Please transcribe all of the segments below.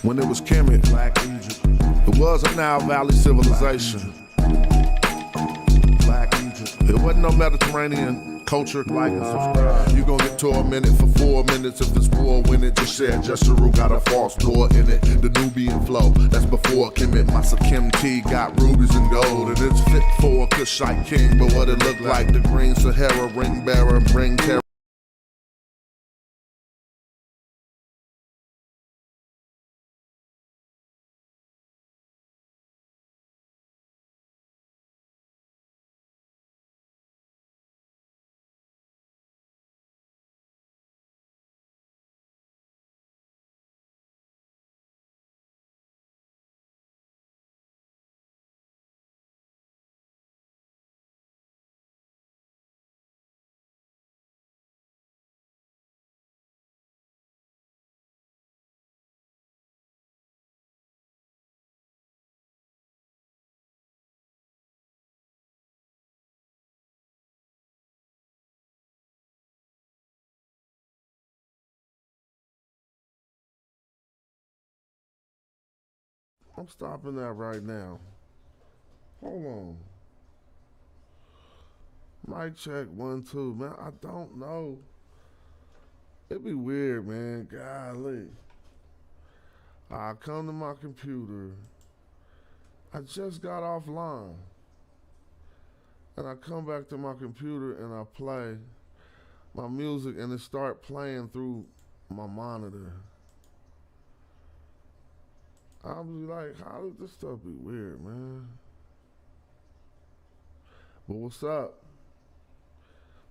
when it was Kemet, Black Egypt. It was a Nile Valley civilization. Black Egypt. It wasn't no Mediterranean culture. Like and subscribe. You gon' get tormented for 4 minutes if it's war. When it just said Jeshurun got a false door in it. The Nubian flow, that's before Kemet. Masakim T got rubies and gold, and it's fit for a Kushite king. But what it look like, the green Sahara ring bearer bring terror. I'm stopping that right now. Hold on. Mic check 1, 2. Man, I don't know. It'd be weird, man. Golly. I come to my computer. I just got offline. And I come back to my computer and I play my music and it start playing through my monitor. I'll be like, how does this stuff be weird, man? But what's up?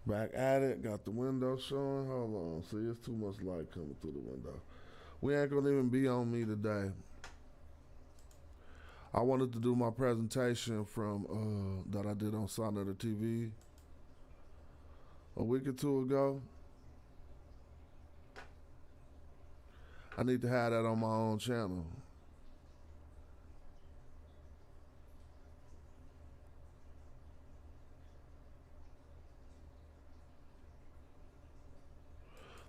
Back at it, got the window showing. Hold on, see, it's too much light coming through the window. We ain't gonna even be on me today. I wanted to do my presentation from that I did on Sign of the TV a week or 2 ago. I need to have that on my own channel.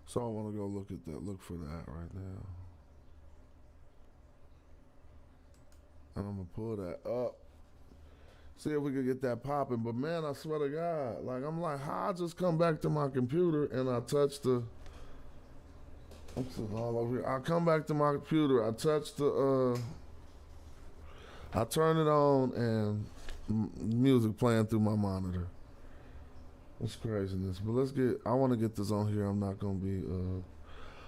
So I want to go look at that, look for that right now. And I'm going to pull that up. See if we can get that popping. But man, I swear to God, like I'm like, how I just come back to my computer and I touch the, I'm sitting all over here. I come back to my computer, I touch the, I turn it on and music playing through my monitor. It's craziness, but let's get, I want to get this on here. I'm not going to be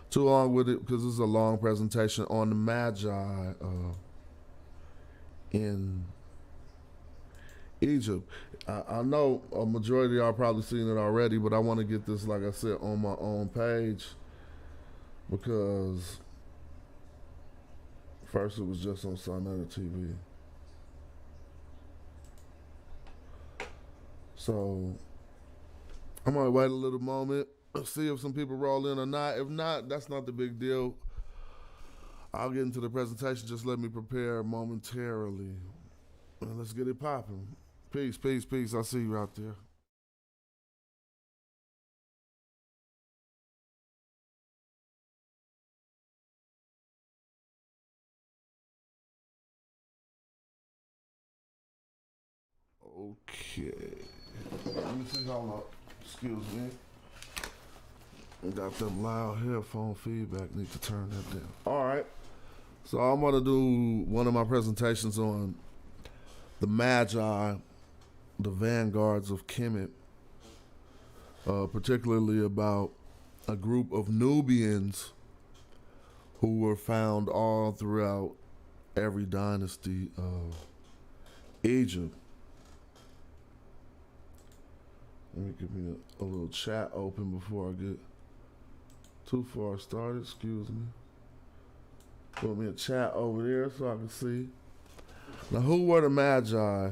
too long with it because this is a long presentation on the Madjai in Egypt. I know a majority of y'all probably seen it already, but I want to get this, like I said, on my own page because first it was just on Sun TV. So I'm gonna wait a little moment, see if some people roll in or not. If not, that's not the big deal. I'll get into the presentation. Just let me prepare momentarily. And let's get it popping. Peace, peace, peace. I'll see you out there. Okay. Let me see, hold up. Excuse me. Got them loud headphone feedback. Need to turn that down. All right. So I'm going to do one of my presentations on the Magi, the vanguards of Kemet, particularly about a group of Nubians who were found all throughout every dynasty of Egypt. Let me give me a little chat open before I get too far started. Excuse me. Put me a chat over there so I can see. Now, who were the Magi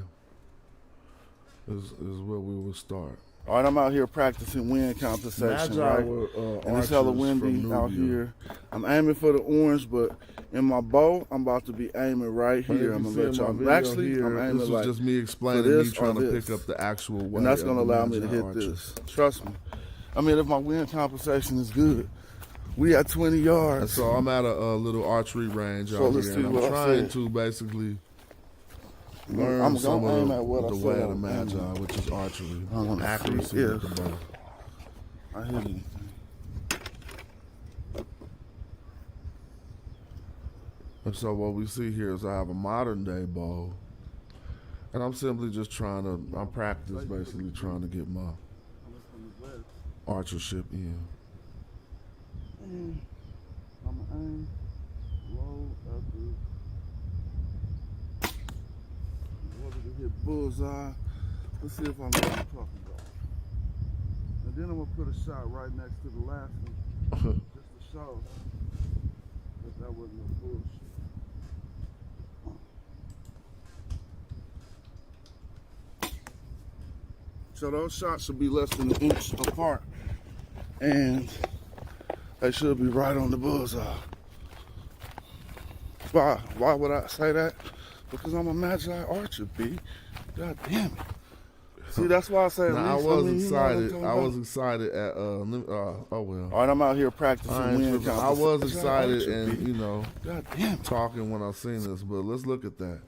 is where we will start. All right, I'm out here practicing wind compensation, Madjai right? were, And it's hella windy out here. I'm aiming for the orange, but in my bow, I'm about to be aiming right here. I'm gonna let y'all. Actually, here, I'm aiming this like is just me explaining this me trying to this. pick up the actual way. And that's gonna allow me to Madjai hit archers. this. Trust me. I mean, if my wind compensation is good, We at 20 yards. And so I'm at a little archery range out here, and I'm trying to basically learn some of the way of the Magi, which is archery, accuracy with the bow. I hit anything. And so what we see here is I have a modern day bow, and I'm simply just I'm practice basically trying to get my archership in. I'm gonna aim low after to hit bullseye. Let's see if I'm what I'm talking about. And then I'm gonna put a shot right next to the last one, just to show that wasn't no bullshit. So those shots should be less than an inch apart, and they should be right on the bullseye. Why would I say that? Because I'm a Madjai archer, B. God damn it. See, that's why I say I was excited. I was excited at oh well. All right, I'm out here practicing. I was excited and God damn it. talking when I seen this, but let's look at that.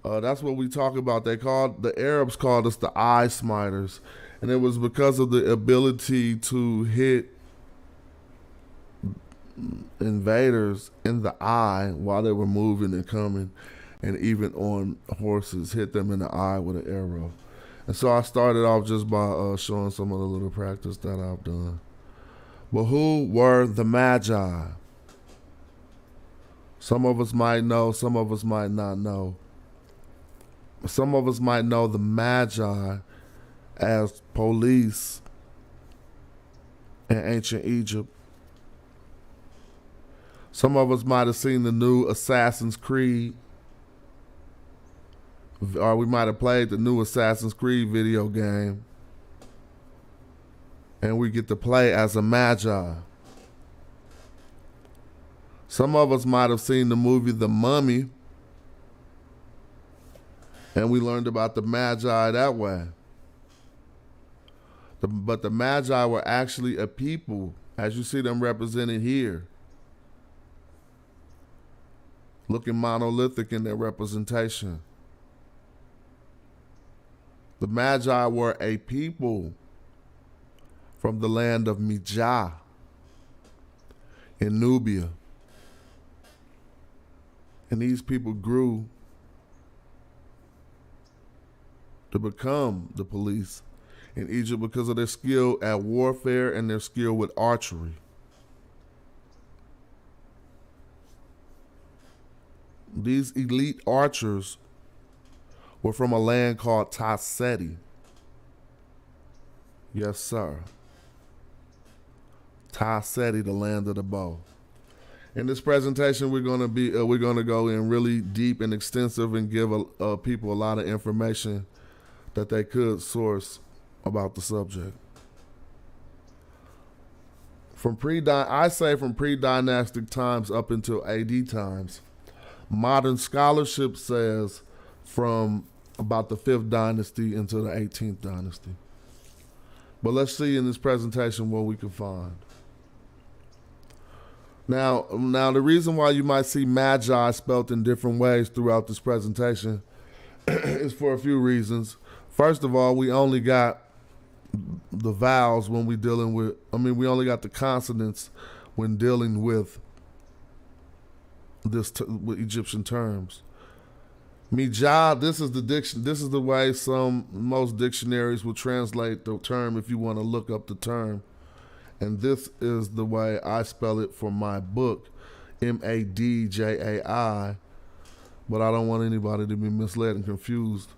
That's what we talk about. The Arabs called us the eye smiters, and it was because of the ability to hit invaders in the eye while they were moving and coming, and even on horses, hit them in the eye with an arrow. And so I started off just by showing some of the little practice that I've done. But who were the Magi? Some of us might know, some of us might not know. Some of us might know the Magi as police in ancient Egypt. Some of us might have seen the new Assassin's Creed, or we might have played the new Assassin's Creed video game, and we get to play as a Magi. Some of us might have seen the movie The Mummy, and we learned about the Magi that way. But the Magi were actually a people, as you see them represented here, looking monolithic in their representation. The Magi were a people from the land of Madjai in Nubia. And these people grew to become the police in Egypt because of their skill at warfare and their skill with archery. These elite archers were from a land called Tasseti. Yes, sir. Tasseti, the land of the bow. In this presentation, we're going to go in really deep and extensive and give people a lot of information that they could source about the subject. From pre-dynastic times up until AD times. Modern scholarship says from about the 5th dynasty into the 18th dynasty. But let's see in this presentation what we can find. Now the reason why you might see Madjai spelt in different ways throughout this presentation is for a few reasons. First of all, we only got the vowels when we only got the consonants when dealing with with Egyptian terms. Madjai, this is the way most dictionaries will translate the term if you want to look up the term. And this is the way I spell it for my book, Madjai. But I don't want anybody to be misled and confused.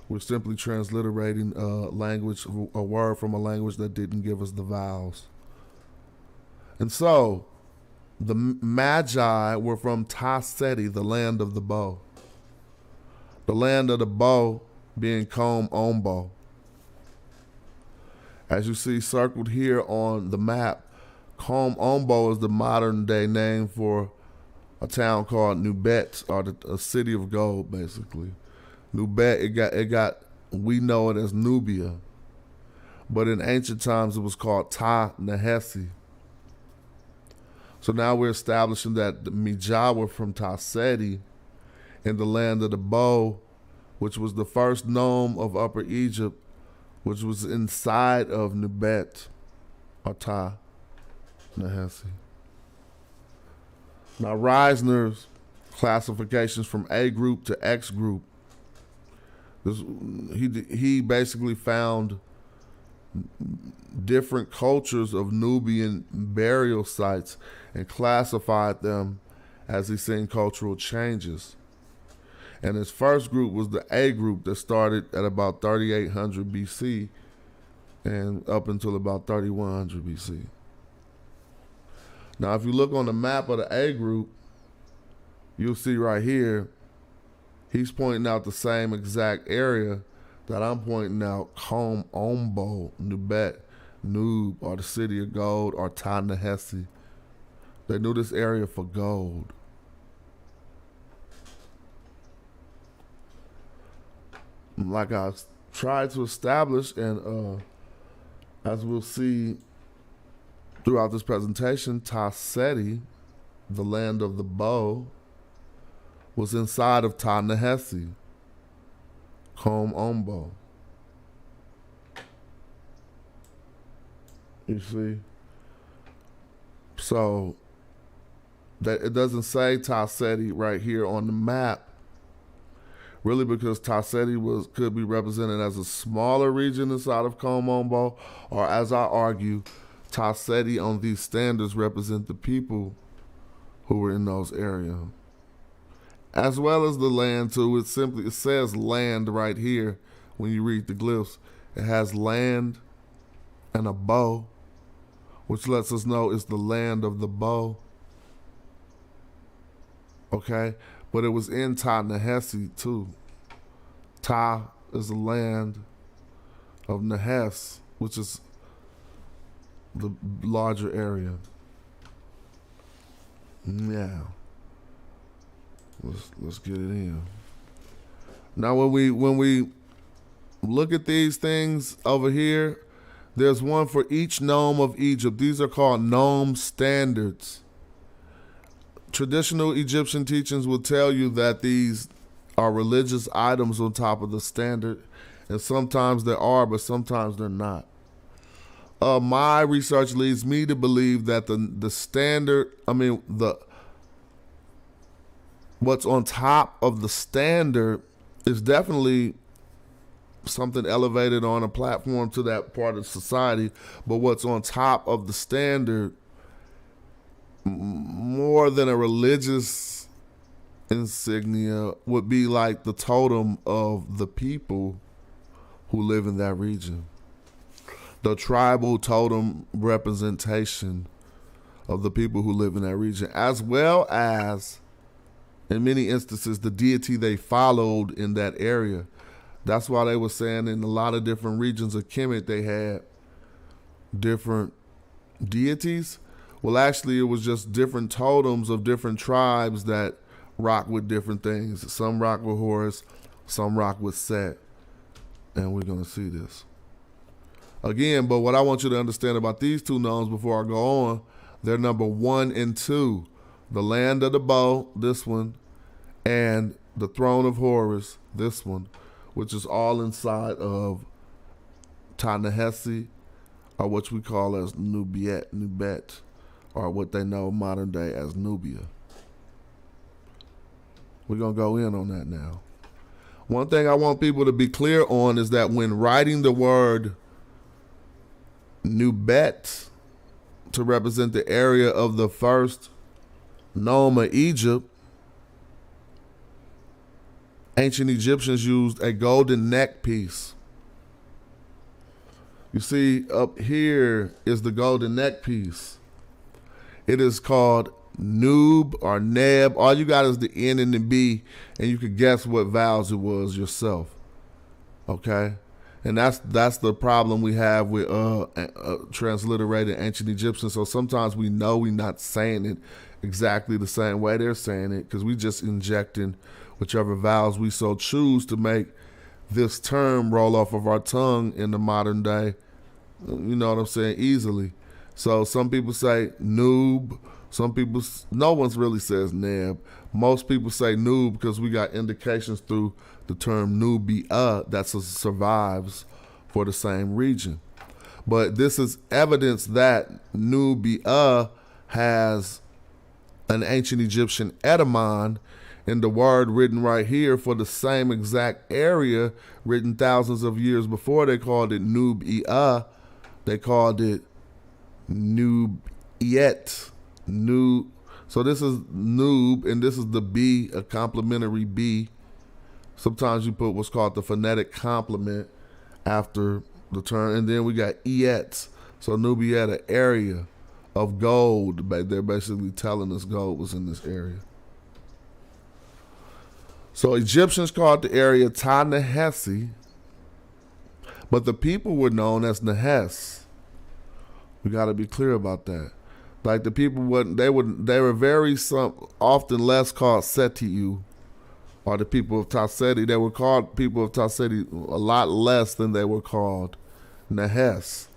We're simply transliterating a word from a language that didn't give us the vowels. And so, the Magi were from Tasseti, the land of the bow. The land of the bow being Kom Ombo. As you see circled here on the map, Kom Ombo is the modern day name for a town called Nubet, or a city of gold, basically. Nubet, we know it as Nubia, but in ancient times it was called Ta Nehesi. So now we're establishing that the Magi were from Taseti in the land of the bow, which was the first nome of Upper Egypt, which was inside of Nubet or Ta Nehesi. Now Reisner's classifications from A group to X group, he basically found different cultures of Nubian burial sites and classified them as he's seen cultural changes. And his first group was the A group that started at about 3800 BC and up until about 3100 BC. Now, if you look on the map of the A group, you'll see right here, he's pointing out the same exact area that I'm pointing out, Kom Ombo, Nubet, Nub, or the city of gold, or Ta Nehesi. They knew this area for gold. Like I tried to establish, and as we'll see throughout this presentation, Taseti, the land of the bow, was inside of Ta Nehesi, Kom Ombo. You see? So that it doesn't say Taseti right here on the map, really, because Taseti could be represented as a smaller region inside of Kom Ombo, or as I argue, Taseti on these standards represent the people who were in those areas, as well as the land too. It says land right here when you read the glyphs. It has land and a bow, which lets us know it's the land of the bow. Okay, but it was in Ta Nehesi too. Ta is the land of Nehes, which is the larger area. Now, let's get it in. Now, when we look at these things over here, there's one for each nome of Egypt. These are called Gnome Standards. Traditional Egyptian teachings will tell you that these are religious items on top of the standard, and sometimes they are, but sometimes they're not. My research leads me to believe that the standard, what's on top of the standard is definitely something elevated on a platform to that part of society, but what's on top of the standard, more than a religious insignia, would be like the totem of the people who live in that region. The tribal totem representation of the people who live in that region, as well as, in many instances, the deity they followed in that area. That's why they were saying in a lot of different regions of Kemet they had different deities. Well, actually, it was just different totems of different tribes that rock with different things. Some rock with Horus, some rock with Set. And we're going to see this. Again, but what I want you to understand about these two gnomes before I go on, they're number 1 and 2. The land of the bow, this one, and the throne of Horus, this one, which is all inside of Ta Nehesi, or what we call as Nubet, or what they know modern day as Nubia. We're going to go in on that now. One thing I want people to be clear on is that when writing the word Nubet to represent the area of the first nome of Egypt, ancient Egyptians used a golden neck piece. You see, up here is the golden neck piece. It is called Nub or Neb. All you got is the N and the B, and you could guess what vowels it was yourself. Okay? And that's the problem we have with transliterated ancient Egyptian. So sometimes we know we're not saying it exactly the same way they're saying it, because we just injecting whichever vowels we so choose to make this term roll off of our tongue in the modern day, you know what I'm saying, easily. So some people say noob, Some people, no one's really says Neb. Most people say Noob because we got indications through the term Nubia that survives for the same region. But this is evidence that Nubia has an ancient Egyptian etymon in the word written right here for the same exact area written thousands of years before. They called it Nubia. They called it Nubiet. So this is Noob, and this is the B, a complementary B. Sometimes you put what's called the phonetic complement after the term, and then we got Iet. So Nubiet, an area of gold. They're basically telling us gold was in this area. So Egyptians called the area Ta-Nehesi, but the people were known as Nehes. We got to be clear about that. Like the people they were very often less called Setiu, or the people of Ta-Seti. They were called people of Ta-Seti a lot less than they were called Nehes.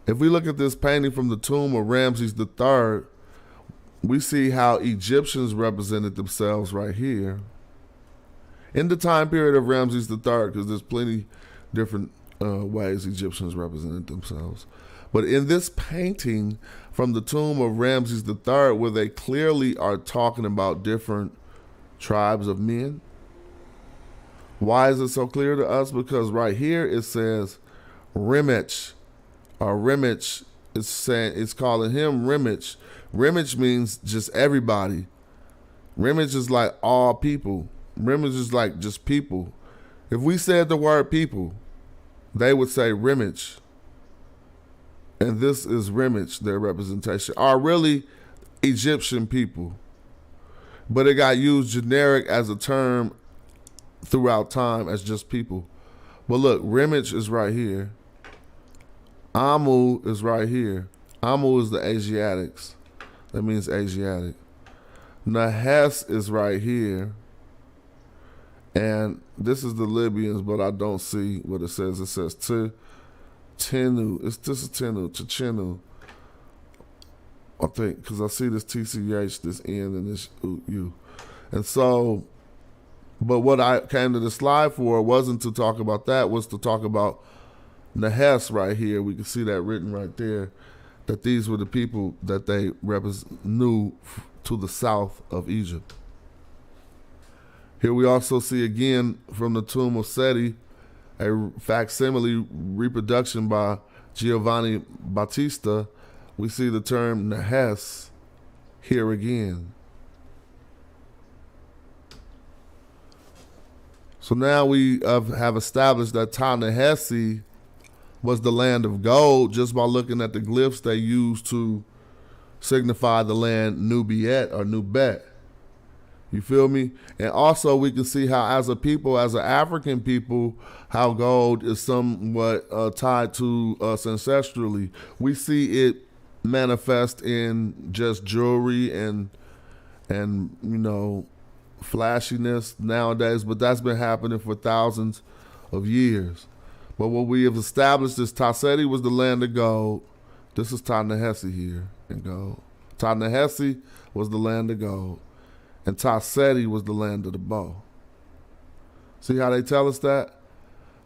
If we look at this painting from the tomb of Ramses III, we see how Egyptians represented themselves right here. In the time period of Ramses III, because there's plenty different ways Egyptians represented themselves. But in this painting from the tomb of Ramses III, where they clearly are talking about different tribes of men, why is it so clear to us? Because right here it says Remech, or Remech is saying, it's calling him Remech. Remech means just everybody. Remech is like all people. Remech is like just people. If we said the word people, they would say Remech. And this is Remech, their representation, are really Egyptian people. But it got used generic as a term throughout time as just people. But look, Remech is right here. Amu is right here. Amu is the Asiatics. That means Asiatic. Nehes is right here. And this is the Libyans, but I don't see what it says. It says Tenu. This is Chenu. I think, because I see this TCH, this N, and this U. And so, but what I came to the slide for wasn't to talk about that, was to talk about Nehes right here. We can see that written right there, that these were the people that they knew to the south of Egypt. Here we also see again from the tomb of Seti a facsimile reproduction by Giovanni Battista. We see the term Nehes here again. So now we have established that Ta-Nehesi was the land of gold just by looking at the glyphs they used to signify the land Nubiet or Nubet. You feel me? And also we can see how as a people, as an African people, how gold is somewhat tied to us ancestrally. We see it manifest in just jewelry and you know, flashiness nowadays, but that's been happening for thousands of years. But what we have established is Ta-Seti was the land of gold. This is Ta-Nehesi here in gold. Ta-Nehesi was the land of gold. And Ta-Seti was the land of the bow. See how they tell us that?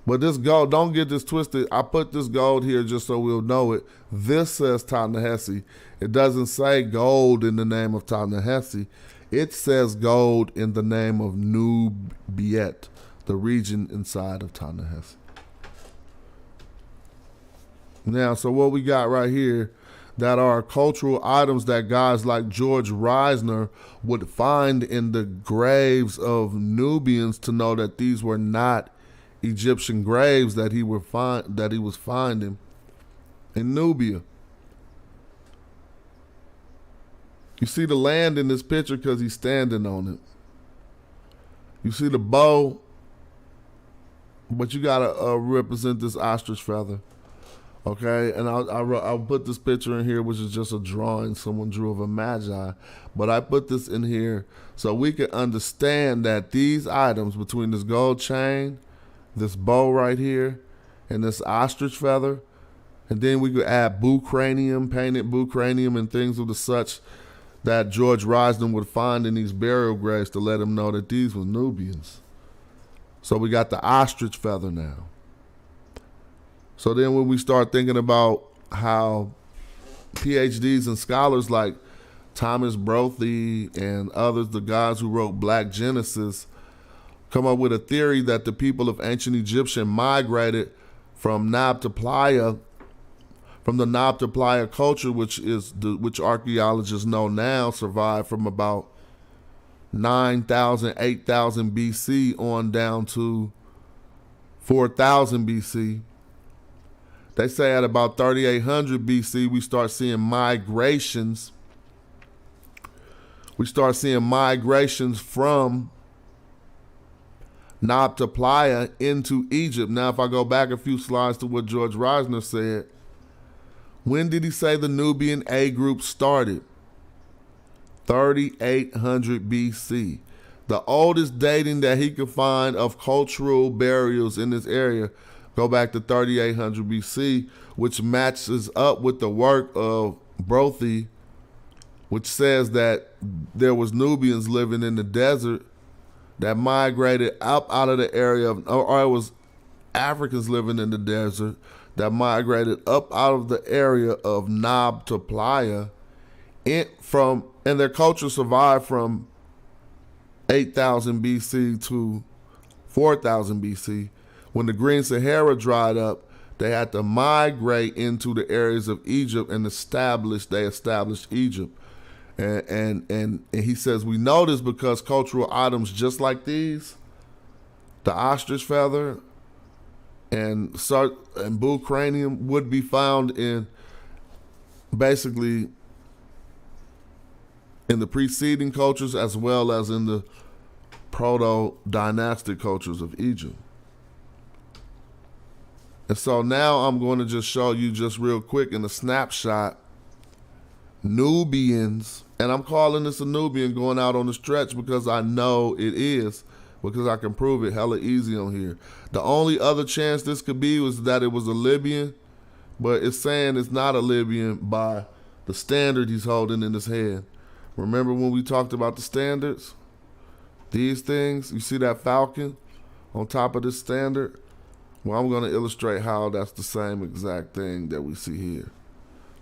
But this gold, don't get this twisted. I put this gold here just so we'll know it. This says Ta-Nehesi. It doesn't say gold in the name of Ta-Nehesi. It says gold in the name of Nubiet, the region inside of Ta-Nehesi. Now, so what we got right here that are cultural items that guys like George Reisner would find in the graves of Nubians to know that these were not Egyptian graves that he was finding in Nubia. You see the land in this picture because he's standing on it. You see the bow, but you gotta represent this ostrich feather. Okay, and I'll put this picture in here, which is just a drawing someone drew of a Madjai. But I put this in here so we can understand that these items, between this gold chain, this bow right here, and this ostrich feather, And then we could add bucranium, painted bucranium, and things of the such that George Risden would find in these burial graves to let him know that these were Nubians. So we got the ostrich feather now. So then when we start thinking about how PhDs and scholars like Thomas Brophy and others, the guys who wrote Black Genesis, come up with a theory that the people of ancient Egyptian migrated from Nabta-Playa, from the Nabta-Playa culture, which archaeologists know now survived from about 9,000, 8,000 BC on down to 4,000 BC. They say at about 3,800 BC, we start seeing migrations. We start seeing migrations from Nabta-Playa into Egypt. Now, if I go back a few slides to what George Reisner said, when did he say the Nubian A group started? 3,800 BC. The oldest dating that he could find of cultural burials in this area go back to 3,800 BC, which matches up with the work of Brophy, which says that there was Nubians living in the desert that migrated up out of the area of, or it was Africans living in the desert that migrated up out of the area of Nabta-Playa, and their culture survived from 8,000 BC to 4,000 BC. When the Green Sahara dried up, they had to migrate into the areas of Egypt and they established Egypt. And he says we know this because cultural items just like these, the ostrich feather and bucranium, would be found in basically in the preceding cultures as well as in the proto-dynastic cultures of Egypt. And so now I'm going to just show you just real quick in a snapshot, Nubians, and I'm calling this a Nubian going out on the stretch because I know it is, because I can prove it hella easy on here. The only other chance this could be was that it was a Libyan, but it's saying it's not a Libyan by the standard he's holding in his hand. Remember when we talked about the standards? These things, you see that falcon on top of this standard? Well, I'm going to illustrate how that's the same exact thing that we see here.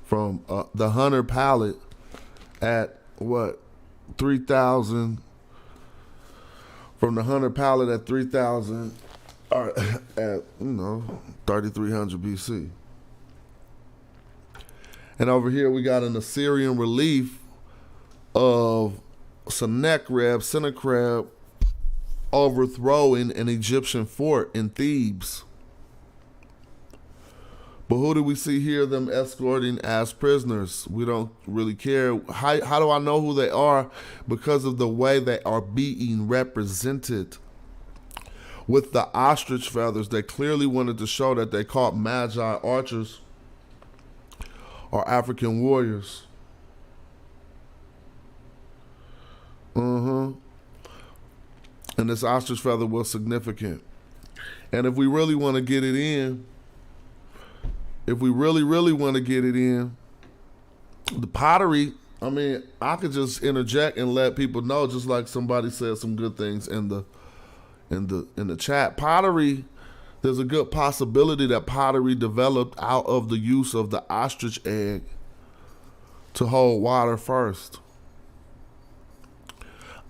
From the Hunter palette at what? 3,000. From the Hunter palette at 3,000, or at, 3,300 BC. And over here we got an Assyrian relief of Sennacherib overthrowing an Egyptian fort in Thebes. But who do we see here them escorting as prisoners? We don't really care. How do I know who they are? Because of the way they are being represented. With the ostrich feathers, they clearly wanted to show that they caught Madjai archers or African warriors. And this ostrich feather was significant. And if we really want to get it in, if we really want to get it in, the pottery, I mean, I could just interject and let people know, just like somebody said some good things in the chat. Pottery, there's a good possibility that pottery developed out of the use of the ostrich egg to hold water first.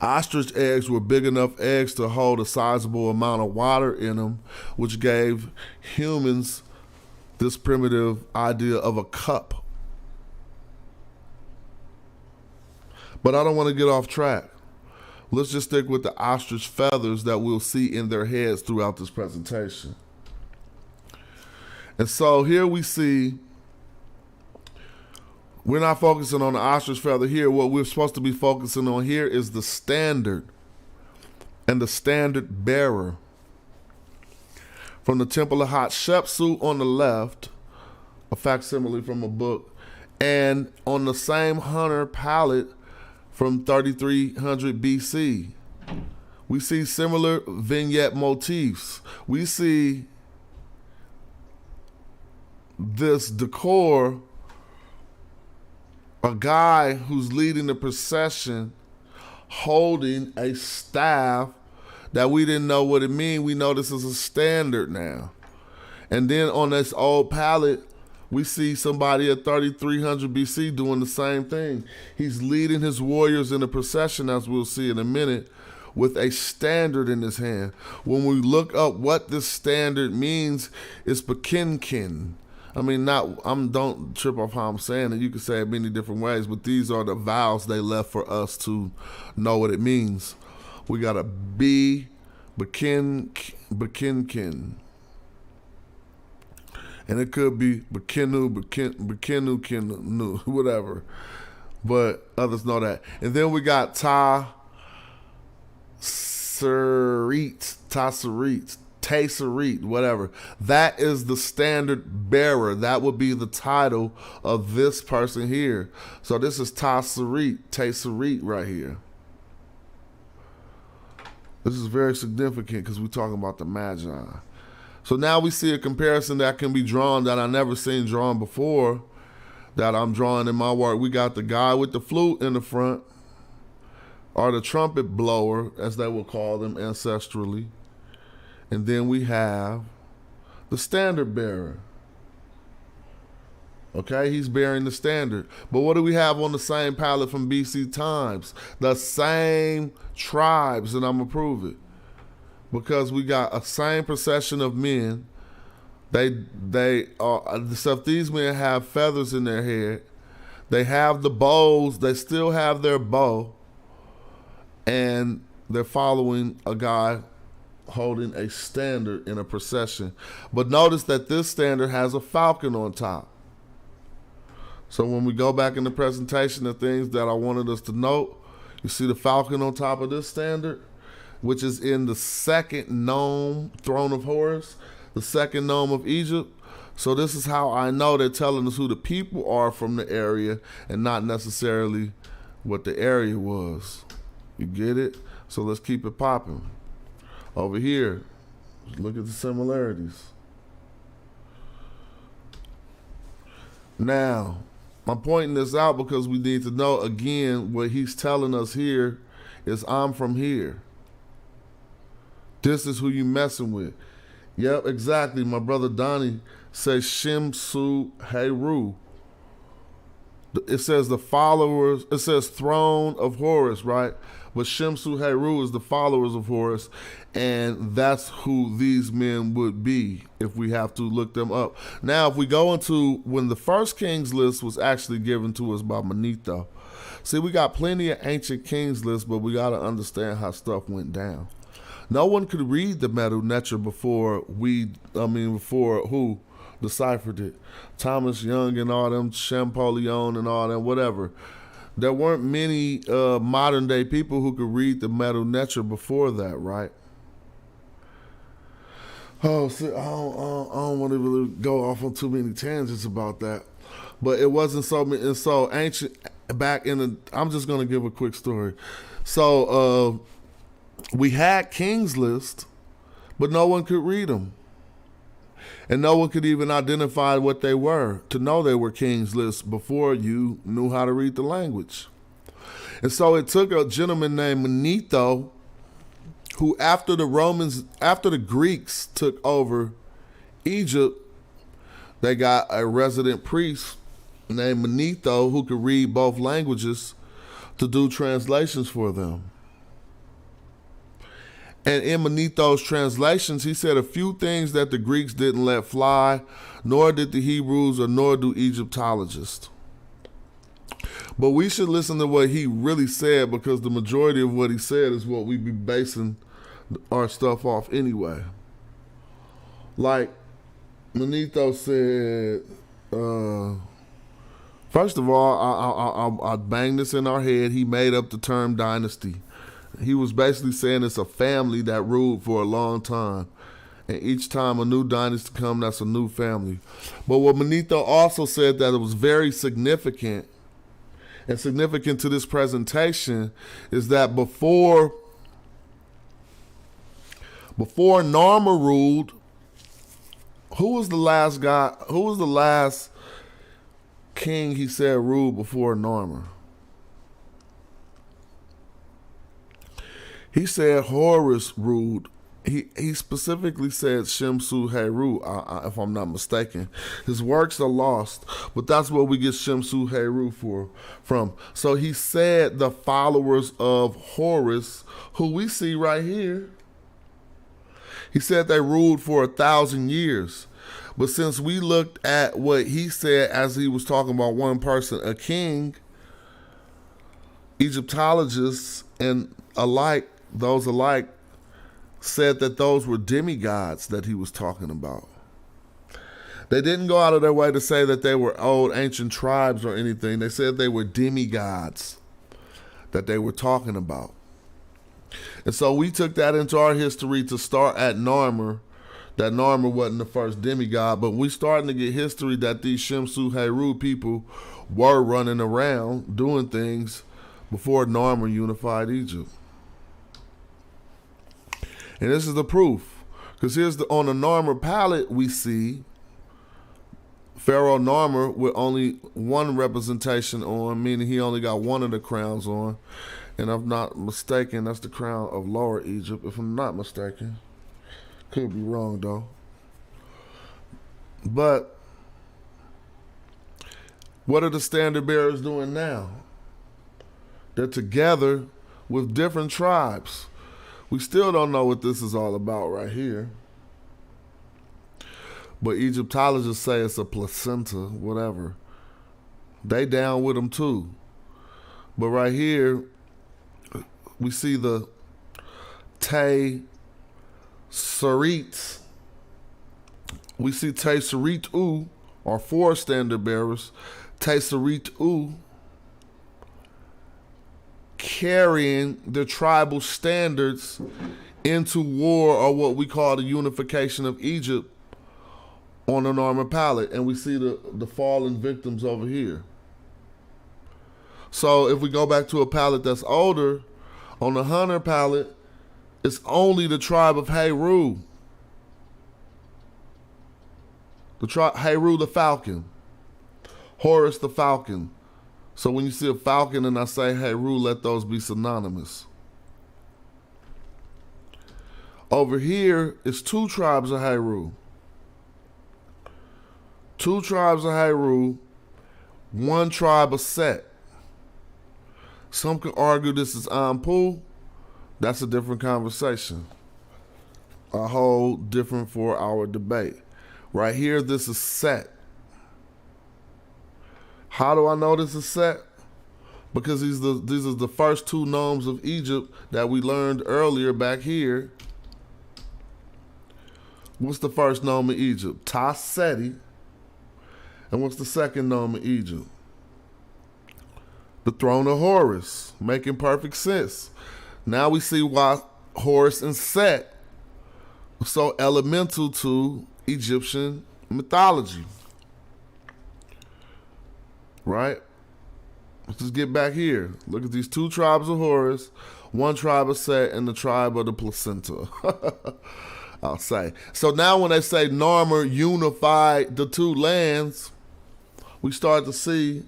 Ostrich eggs were big enough eggs to hold a sizable amount of water in them, which gave humans this primitive idea of a cup. But I don't want to get off track. Let's just stick with the ostrich feathers that we'll see in their heads throughout this presentation. And so here we see, we're not focusing on the ostrich feather here. What we're supposed to be focusing on here is the standard and the standard bearer. From the Temple of Hatshepsut on the left, a facsimile from a book, and on the same Hunter palette from 3,300 BC, we see similar vignette motifs. We see this decor, a guy who's leading the procession holding a staff that we didn't know what it mean. We know this is a standard now. And then on this old palette, we see somebody at 3300 BC doing the same thing. He's leading his warriors in a procession, as we'll see in a minute, with a standard in his hand. When we look up what this standard means, it's Bekinkin. I mean, don't trip off how I'm saying it. You can say it many different ways, but these are the vowels they left for us to know what it means. We got a B, Bekinkin. And it could be Bekinu, whatever. But others know that. And then we got Taserit, whatever. That is the standard bearer. That would be the title of this person here. So this is Taserit right here. This is very significant because we're talking about the Magi. So now we see a comparison that can be drawn that I never seen drawn before, that I'm drawing in my work. We got the guy with the flute in the front, or the trumpet blower, as they will call them ancestrally. And then we have the standard bearer. Okay, he's bearing the standard. But what do we have on the same palette from BC times? The same tribes, and I'm going to prove it. Because we got a same procession of men. Except these men have feathers in their head. They have the bows. They still have their bow. And they're following a guy holding a standard in a procession. But notice that this standard has a falcon on top. So when we go back in the presentation, the things that I wanted us to note, you see the falcon on top of this standard, which is in the second gnome, throne of Horus, the second gnome of Egypt. So this is how I know they're telling us who the people are from the area and not necessarily what the area was. You get it? So let's keep it popping. Over here, look at the similarities. Now, I'm pointing this out because we need to know, again, what he's telling us here is I'm from here. This is who you messing with. Yep, exactly. My brother Donnie says Shimsu Heru. It says the followers, it says throne of Horus, right? But Shimsu Heru is the followers of Horus, and that's who these men would be if we have to look them up. Now, if we go into when the first kings list was actually given to us by Manetho, see, we got plenty of ancient kings lists, but we got to understand how stuff went down. No one could read the Medu Neter before who deciphered it. Thomas Young and all them, Champollion and all them, whatever. There weren't many modern day people who could read the Medu Neter before that, right? Oh, see, I don't want to really go off on too many tangents about that. But it wasn't so ancient back in the, I'm just going to give a quick story. So, we had kings list, but no one could read them. And no one could even identify what they were to know they were kings list before you knew how to read the language. And so it took a gentleman named Manetho, who after the Greeks took over Egypt, they got a resident priest named Manetho who could read both languages to do translations for them. And in Manetho's translations, he said a few things that the Greeks didn't let fly, nor did the Hebrews, or nor do Egyptologists. But we should listen to what he really said, because the majority of what he said is what we be basing our stuff off anyway. Like Manetho said, first of all, I bang this in our head. He made up the term dynasty. He was basically saying it's a family that ruled for a long time. And each time a new dynasty comes, that's a new family. But what Manetho also said that it was very significant, and significant to this presentation, is that before Narmer ruled, Who was the last guy? Who was the last king he said ruled before Narmer? He said Horus ruled. He specifically said Shemsu Heru, if I'm not mistaken. His works are lost, but that's what we get Shemsu Heru from. So he said the followers of Horus, who we see right here, he said they ruled for 1,000 years. But since we looked at what he said as he was talking about one person, a king, Egyptologists and those alike, said that those were demigods that he was talking about. They didn't go out of their way to say that they were old ancient tribes or anything. They said they were demigods that they were talking about. And so we took that into our history to start at Narmer, that Narmer wasn't the first demigod, but we starting to get history that these Shemsu Heru people were running around doing things before Narmer unified Egypt. And this is the proof. Because here's on the Narmer palette, we see Pharaoh Narmer with only one representation on, meaning he only got one of the crowns on. And if I'm not mistaken, that's the crown of Lower Egypt, if I'm not mistaken. Could be wrong, though. But what are the standard bearers doing now? They're together with different tribes. We still don't know what this is all about right here. But Egyptologists say it's a placenta, whatever. They down with them too. But right here, we see the Te Sarit. We see Te Sarit U, or 4 standard bearers. Te Sarit U carrying the tribal standards into war, or what we call the unification of Egypt, on the Narmer palette. And we see the fallen victims over here. So if we go back to a palette that's older, on the Hunter palette, it's only the tribe of Heru. The tribe Heru the falcon. Horus the falcon. So when you see a falcon and I say Heru, let those be synonymous. Over here is 2 tribes of Heru. 2 tribes of Heru, 1 tribe of Set. Some could argue this is Anpu. That's a different conversation. A whole different 4-hour debate. Right here, this is Set. How do I know this is Set? Because these are the first 2 gnomes of Egypt that we learned earlier back here. What's the first gnome of Egypt? Ta-Seti. And what's the second gnome of Egypt? The throne of Horus. Making perfect sense. Now we see why Horus and Set were so elemental to Egyptian mythology. Right? Let's just get back here. Look at these 2 tribes of Horus, 1 tribe of Set, and the tribe of the placenta. I'll say. So now when they say Narmer unified the 2 lands, we start to see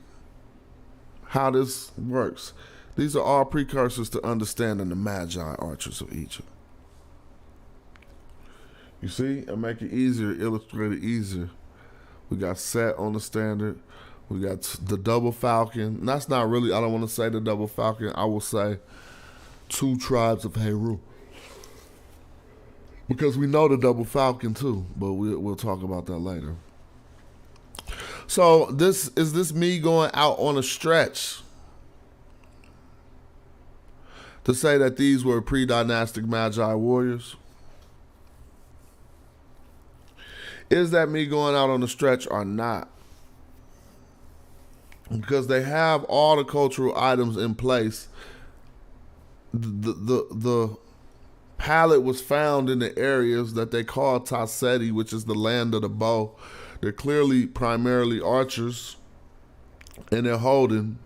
how this works. These are all precursors to understanding the Madjai archers of Egypt. You see? I make it easier, illustrate it easier. We got Set on the standard. We got the double falcon. And that's not really, I don't want to say the double falcon. I will say 2 tribes of Heru. Because we know the double falcon too, but we'll talk about that later. So is this me going out on a stretch to say that these were pre-dynastic Madjai warriors? Is that me going out on a stretch or not? Because they have all the cultural items in place. The palette was found in the areas that they call Ta-Seti, which is the land of the bow. They're clearly primarily archers, and they're holding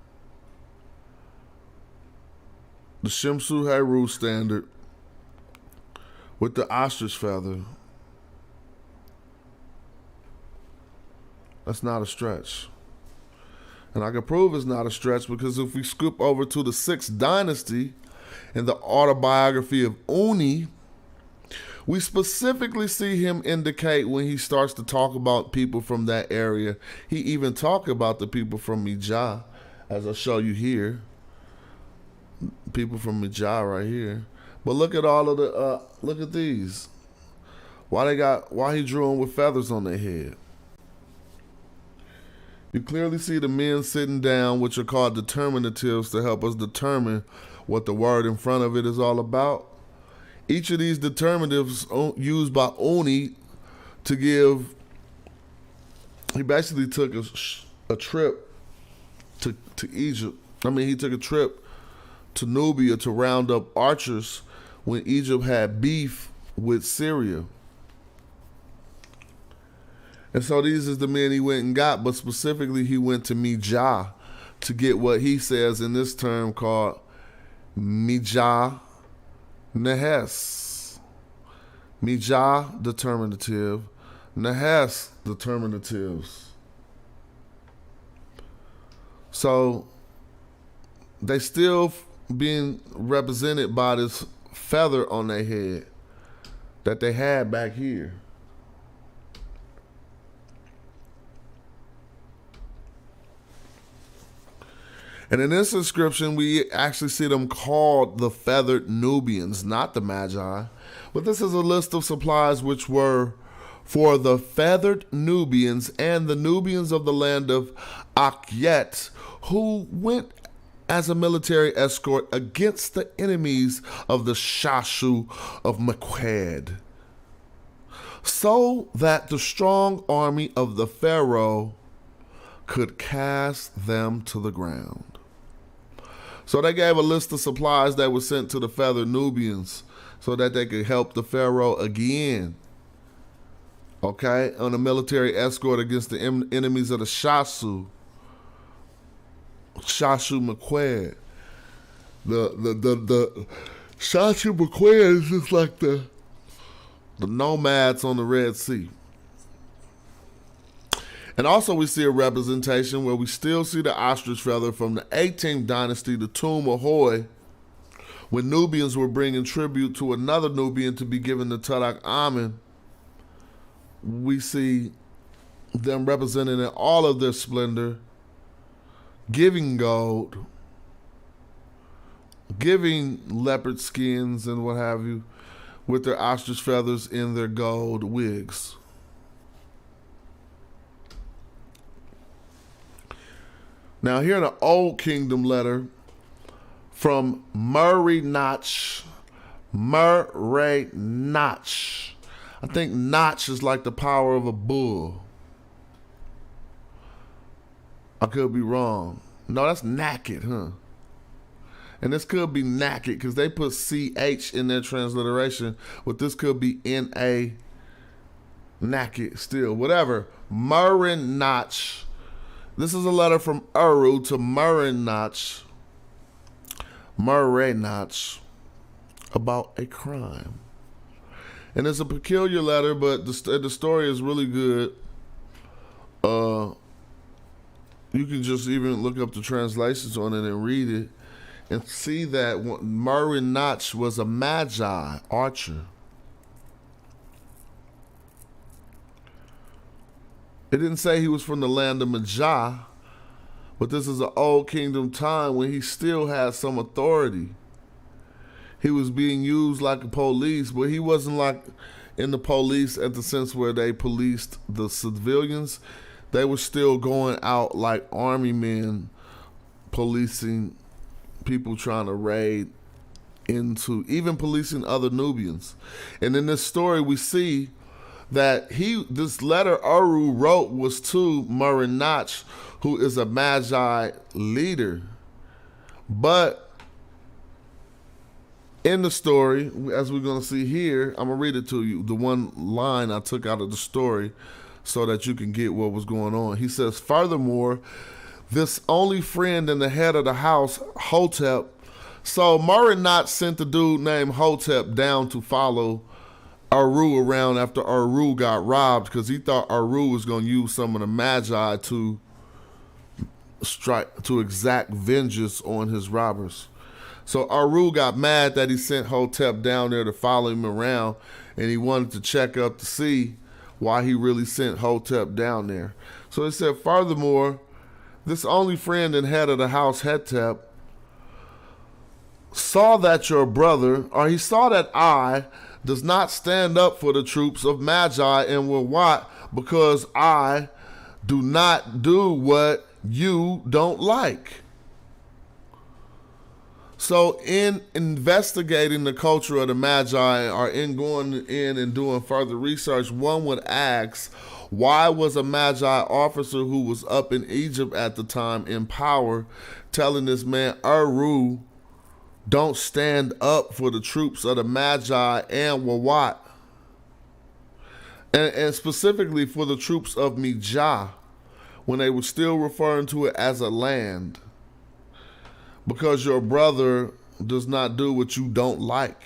the Shemsu Heru standard with the ostrich feather. That's not a stretch. And I can prove it's not a stretch because if we scoop over to the 6th dynasty in the autobiography of Uni, we specifically see him indicate when he starts to talk about people from that area. He even talked about the people from Madjai, as I'll show you here. People from Madjai right here. But look at all of the, look at these. Why he drew them with feathers on their head. You clearly see the men sitting down, which are called determinatives, to help us determine what the word in front of it is all about. Each of these determinatives used by Oni to give, he basically took a trip to Egypt. He took a trip to Nubia to round up archers when Egypt had beef with Syria. And so these is the men he went and got, but specifically he went to Madjai to get what he says in this term called Madjai Nehes. Madjai determinative, Nehes determinatives. So they still being represented by this feather on their head that they had back here. And in this inscription, we actually see them called the feathered Nubians, not the Magi. But this is a list of supplies which were for the feathered Nubians and the Nubians of the land of Akyet, who went as a military escort against the enemies of the Shastu of Mequed, so that the strong army of the Pharaoh could cast them to the ground. So they gave a list of supplies that were sent to the feathered Nubians so that they could help the Pharaoh again, okay, on a military escort against the enemies of the Shastu Mequed. The Shastu Mequed is just like the nomads on the Red Sea. And also we see a representation where we still see the ostrich feather from the 18th dynasty, the tomb of Hoi, when Nubians were bringing tribute to another Nubian to be given the Tadak Amen. We see them represented in all of their splendor, giving gold, giving leopard skins and what have you, with their ostrich feathers in their gold wigs. Now here in the Old Kingdom letter from Murray Notch. I think Notch is like the power of a bull. I could be wrong. No, that's naked, huh? And this could be naked because they put CH in their transliteration, but this could be NA, naked still. Whatever. Murray Notch. This is a letter from Uru to Murray Notch about a crime. And it's a peculiar letter, but the story is really good. You can just even look up the translations on it and read it and see that Murray Notch was a Madjai archer. It didn't say he was from the land of Madjai, but this is an Old Kingdom time when he still had some authority. He was being used like a police, but he wasn't like in the police at the sense where they policed the civilians. They were still going out like army men policing people trying to raid into, even policing other Nubians. And in this story we see that this letter Uru wrote was to Murray Notch, who is a Madjai leader. But in the story, as we're going to see here, I'm going to read it to you, the one line I took out of the story so that you can get what was going on. He says, furthermore, this only friend and the head of the house, Hotep. So Murray Notch sent the dude named Hotep down to follow Uru around after Uru got robbed because he thought Uru was going to use some of the Magi to exact vengeance on his robbers. So Uru got mad that he sent Hotep down there to follow him around, and he wanted to check up to see why he really sent Hotep down there. So he said, furthermore, this only friend and head of the house, Hetep, saw that your brother, or he saw that I, does not stand up for the troops of Madjai and will what? Because I do not do what you don't like. So in investigating the culture of the Magi, or in going in and doing further research, one would ask, why was a Magi officer who was up in Egypt at the time in power telling this man, Uru, don't stand up for the troops of the Magi and Wawat, and specifically for the troops of Madjai, when they were still referring to it as a land, because your brother does not do what you don't like.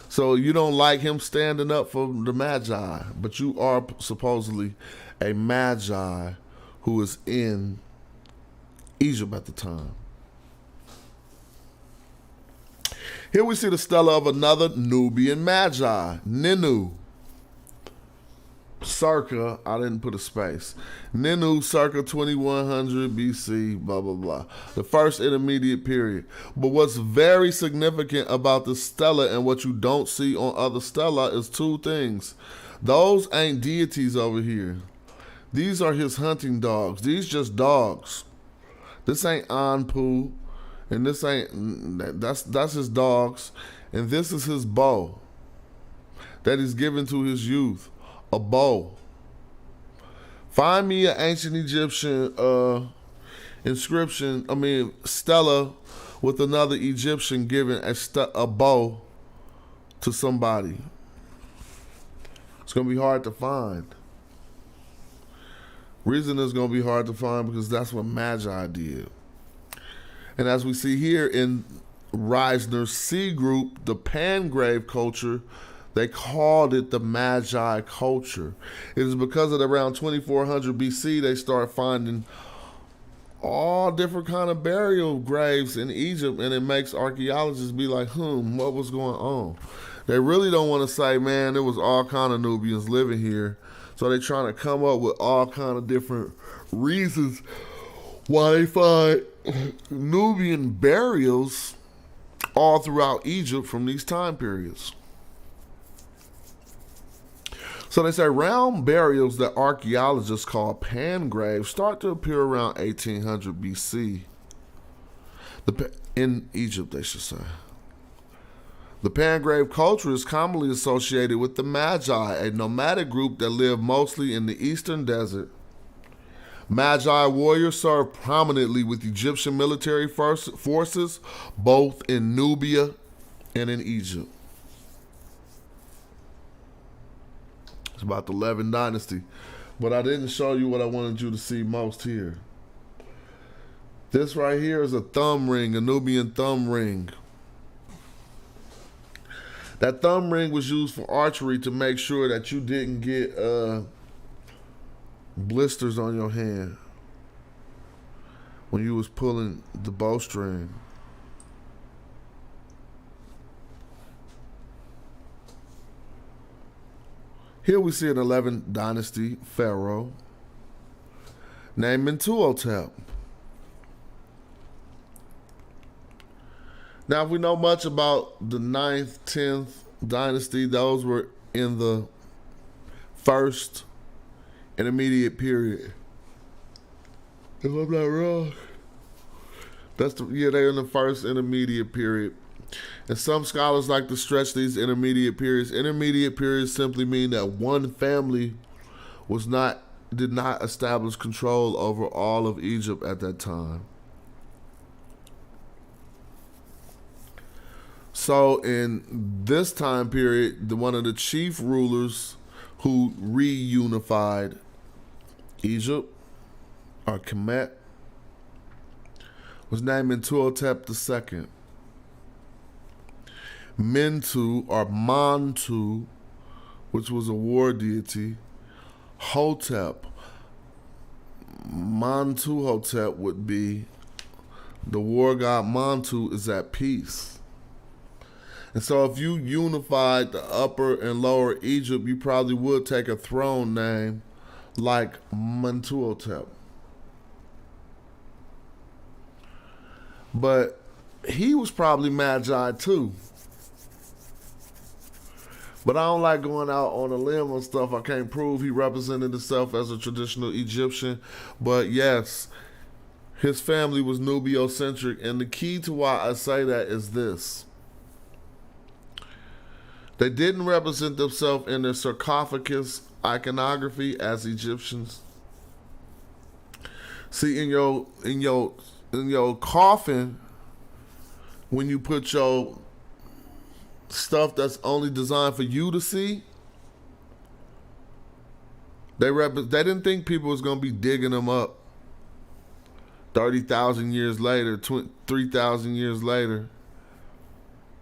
So you don't like him standing up for the Magi, but you are supposedly a Magi who is in Egypt at the time. Here we see the stela of another Nubian Magi, Ninnu, circa, I didn't put a space, Ninnu circa 2100 BC, blah, blah, blah. The first intermediate period. But what's very significant about the stela and what you don't see on other stela is two things. Those ain't deities over here. These are his hunting dogs. These just dogs. This ain't Anpu. And this ain't, that's his dogs. And this is his bow that he's given to his youth. A bow. Find me an ancient Egyptian stela with another Egyptian giving a bow to somebody. It's going to be hard to find. Reason it's going to be hard to find because that's what Madjai did. And as we see here in Reisner's C group, the Pangrave culture, they called it the Madjai culture. It is because of around 2400 BC, they start finding all different kind of burial graves in Egypt, and it makes archaeologists be like, what was going on? They really don't want to say, man, there was all kind of Nubians living here. So they're trying to come up with all kind of different reasons why they find Nubian burials all throughout Egypt from these time periods. So they say round burials that archaeologists call pangraves start to appear around 1800 BC. In Egypt, they should say. The Pangrave culture is commonly associated with the Madjai, a nomadic group that lived mostly in the eastern desert. Madjai warriors served prominently with Egyptian military forces, both in Nubia and in Egypt. It's about the 11th dynasty. But I didn't show you what I wanted you to see most here. This right here is a thumb ring, a Nubian thumb ring. That thumb ring was used for archery to make sure that you didn't get blisters on your hand when you was pulling the bowstring. Here we see an 11th dynasty pharaoh named Mentuhotep. Now, if we know much about the 9th, 10th dynasty, those were in the first intermediate period. If I'm not wrong, they're in the first intermediate period. And some scholars like to stretch these intermediate periods. Intermediate periods simply mean that one family did not establish control over all of Egypt at that time. So in this time period, one of the chief rulers who reunified Egypt, or Kemet, was named Mentuhotep II. Mentu, or Mantu, which was a war deity. Hotep, Montuhotep would be the war god. Montu is at peace. And so if you unified the upper and lower Egypt, you probably would take a throne name like Montuhotep. But he was probably Madjai too. But I don't like going out on a limb on stuff I can't prove. He represented himself as a traditional Egyptian. But yes, his family was Nubiocentric. And the key to why I say that is this. They didn't represent themselves in their sarcophagus iconography as Egyptians. See, in your coffin, when you put your stuff that's only designed for you to see, they didn't think people was going to be digging them up 30,000 years later, 3,000 years later,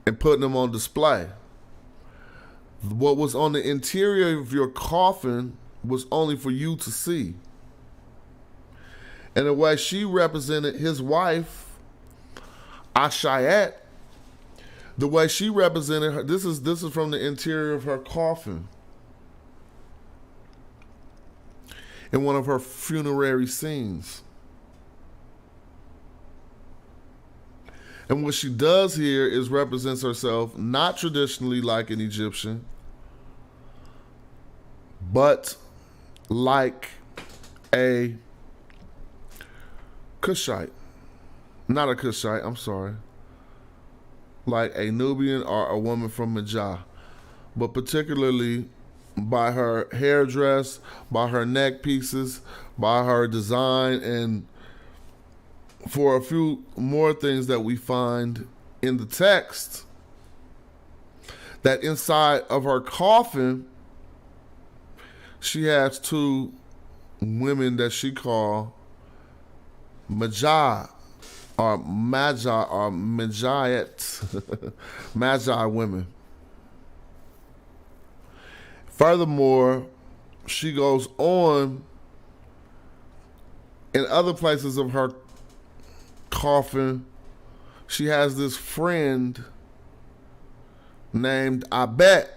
and putting them on display. What was on the interior of your coffin was only for you to see. And the way she represented his wife, Ashayet, the way she represented her, this is from the interior of her coffin. In one of her funerary scenes. And what she does here is represents herself not traditionally like an Egyptian, but like a Kushite. Not a Kushite, I'm sorry. Like a Nubian or a woman from Madjai. But particularly by her hairdress, by her neck pieces, by her design, and for a few more things that we find in the text, that inside of her coffin, she has two women that she call Madjai or Madjai or Madjaiet, Madjai women. Furthermore, she goes on in other places of her coffin. She has this friend named Abet.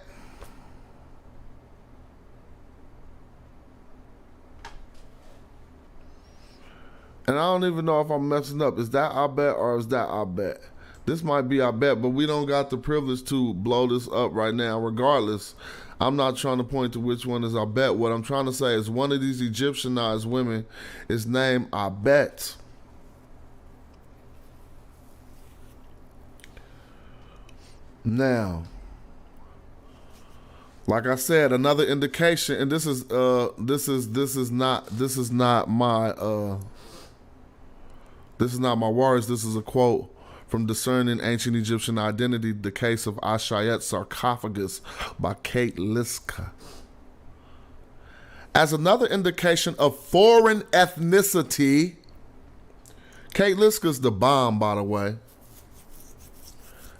And I don't even know if I'm messing up. Is that Abet or is that Abet? This might be Abet, but we don't got the privilege to blow this up right now. Regardless, I'm not trying to point to which one is Abet. What I'm trying to say is one of these Egyptianized women is named Abet. Now, like I said, another indication, and this is not my words. This is a quote from Discerning Ancient Egyptian Identity: The Case of Ashayet's Sarcophagus by Kate Liska. As another indication of foreign ethnicity, Kate Liska's the bomb, by the way.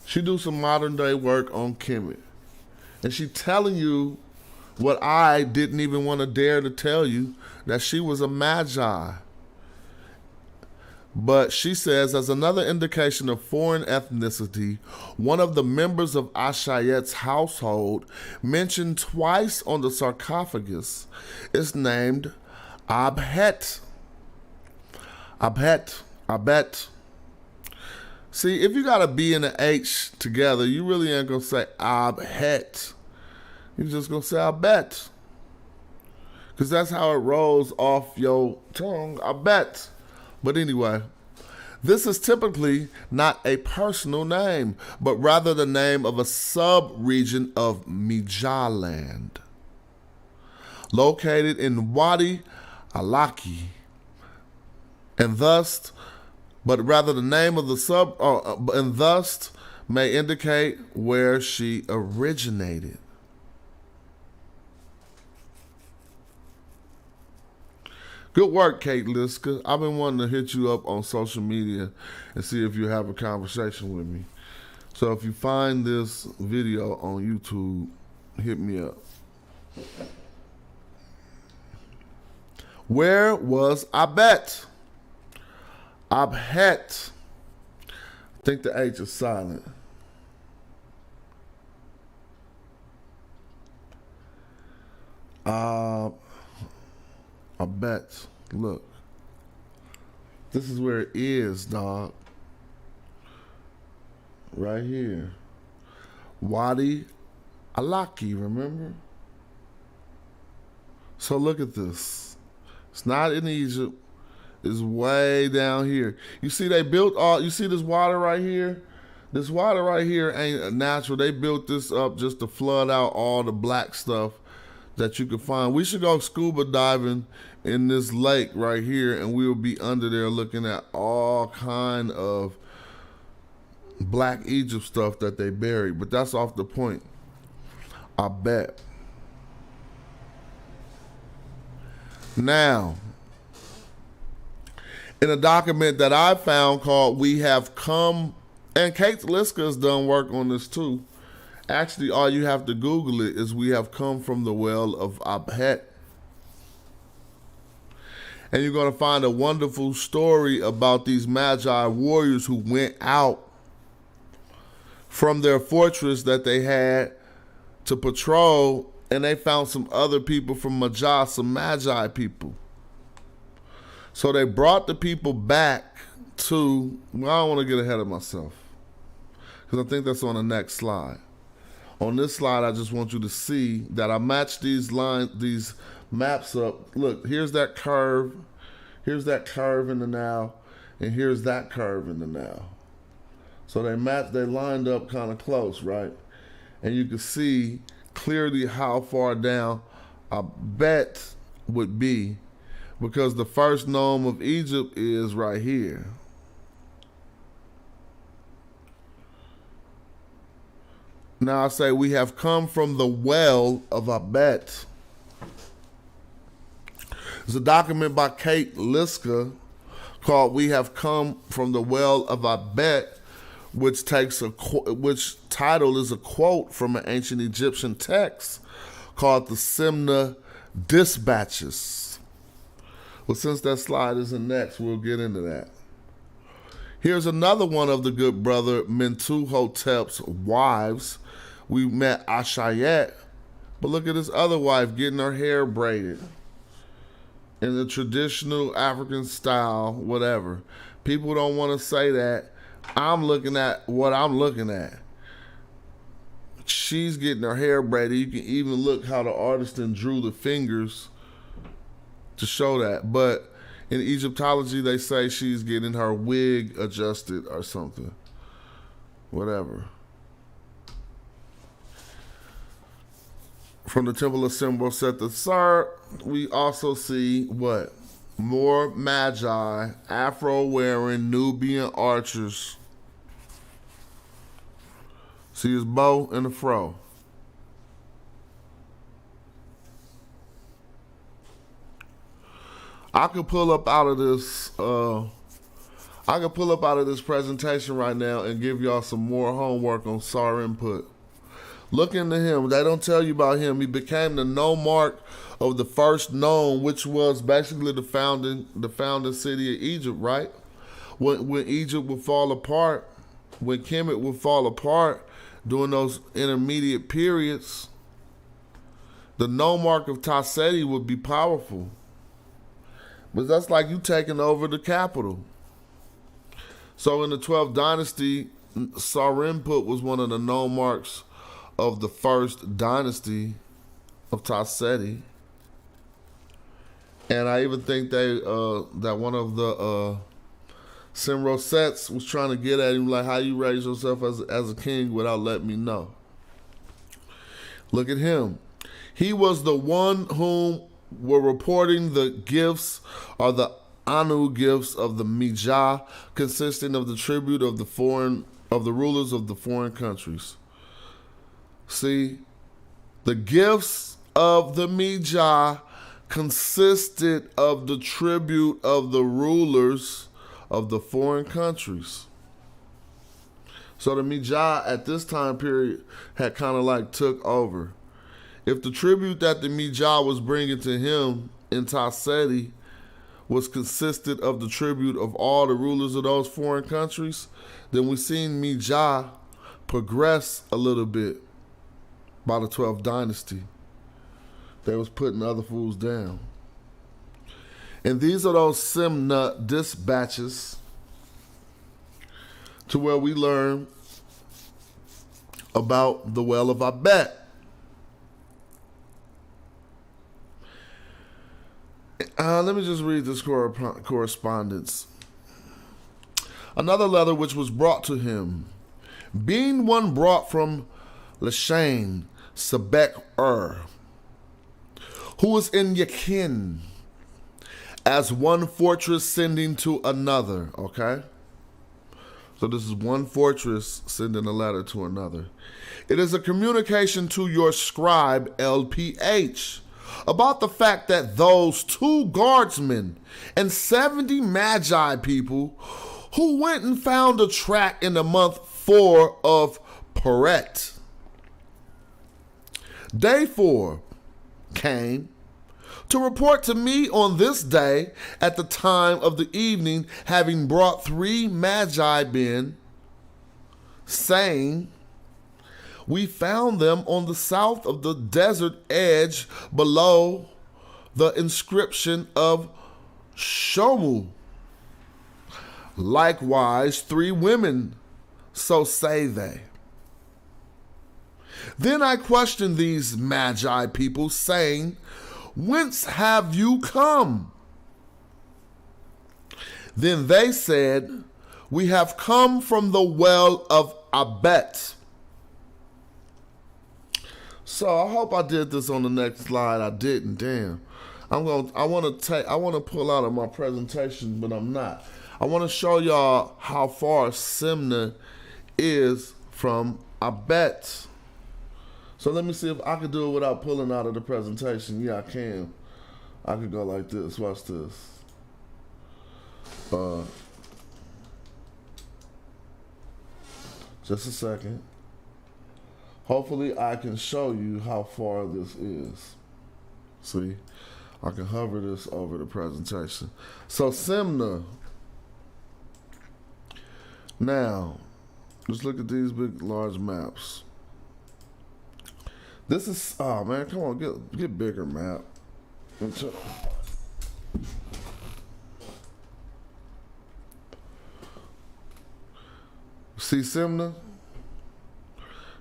She do some modern day work on Kemet. And she telling you what I didn't even want to dare to tell you, that she was a Magi. But she says, as another indication of foreign ethnicity, one of the members of Ashayet's household, mentioned twice on the sarcophagus, is named Abhet. Abet. See, if you got a B and an H together, you really ain't going to say Abhet. You're just going to say Abet. Because that's how it rolls off your tongue, Abet. But anyway, this is typically not a personal name, but rather the name of a sub-region of Madjai land, located in Wadi Alaki, and thus may indicate where she originated. Good work, Kate Liska. I've been wanting to hit you up on social media and see if you have a conversation with me. So if you find this video on YouTube, hit me up. Where was Abet? Abhet. I think the H is silent. Abet. Look. This is where it is, dog. Right here. Wadi Alaki, remember? So look at this. It's not in Egypt. It's way down here. You see they built all, you see this water right here? This water right here ain't natural. They built this up just to flood out all the black stuff that you could find. We should go scuba diving in this lake right here, and we will be under there looking at all kind of Black Egypt stuff that they buried. But that's off the point. I bet. Now, in a document that I found called We Have Come, and Kate Liska has done work on this too. Actually, all you have to Google it is We Have Come from the Well of Abhet. And you're going to find a wonderful story about these Madjai warriors who went out from their fortress that they had to patrol, and they found some other people from Madjai, some Madjai people. So they brought the people back to, well, I don't want to get ahead of myself, because I think that's on the next slide. On this slide, I just want you to see that I matched these lines, these maps up. Look, here's that curve. Here's that curve in the now, and here's that curve in the now. So they lined up kind of close, right? And you can see clearly how far down I bet would be, because the first gnome of Egypt is right here. Now I say we have come from the well of Abet. There's a document by Kate Liska called We Have Come from the Well of Abet, which title is a quote from an ancient Egyptian text called the Simna Dispatches. Well, since that slide isn't next, we'll get into that. Here's another one of the good brother Mentuhotep's wives. We met Ashayet, but look at this other wife getting her hair braided in the traditional African style, whatever. People don't want to say that. I'm looking at what I'm looking at. She's getting her hair braided. You can even look how the artisan drew the fingers to show that. But in Egyptology, they say she's getting her wig adjusted or something. Whatever. From the Temple of Symbol Set the Sir, we also see what? More Magi, Afro-wearing Nubian archers. See his bow and the fro. I could pull up out of this. Presentation right now and give y'all some more homework on SAR input. Look into him. They don't tell you about him. He became the nomarch of the first gnome, which was basically the founding city of Egypt, right? When Egypt would fall apart, when Kemet would fall apart during those intermediate periods, the nomarch of Tasseti would be powerful. But that's like you taking over the capital. So in the 12th dynasty, Sarinput was one of the nomarchs of the first dynasty of Tasseti. And I even think that one of the Simrosets was trying to get at him, like, how you raise yourself as a king without letting me know. Look at him. He was the one whom were reporting the gifts, or the Anu gifts of the Magi, consisting of the tribute of the rulers of the foreign countries. See, the gifts of the Magi consisted of the tribute of the rulers of the foreign countries. So the Magi at this time period had kind of like took over. if the tribute that the Magi was bringing to him in Taseti was consisted of the tribute of all the rulers of those foreign countries, then we've seen Magi progress a little bit by the 12th dynasty. They was putting other fools down. And these are those Simna dispatches to where we learn about the well of Abet. Let me just read this correspondence. Another letter which was brought to him, being one brought from Lashain, Sebek-ur, who was in Yakin, as one fortress sending to another, okay? So this is one fortress sending a letter to another. It is a communication to your scribe, LPH, about the fact that those 2 guardsmen and 70 Madjai people who went and found a track in the month 4 of Peret. Day 4 came to report to me on this day at the time of the evening, having brought 3 Magi men, saying, we found them on the south of the desert edge below the inscription of Shomu. Likewise, 3 women, so say they. Then I questioned these Magi people, saying, whence have you come? Then they said, we have come from the well of Abet. So I hope I did this on the next slide. I didn't. Damn. I want to pull out of my presentation, but I'm not. I want to show y'all how far Simna is from Abet. So let me see if I can do it without pulling out of the presentation. Yeah, I can. I could go like this. Watch this. Just a second. Hopefully I can show you how far this is. See? I can hover this over the presentation. So Simna. Now, let's look at these big, large maps. This is, oh man, come on, get bigger map. See Simna?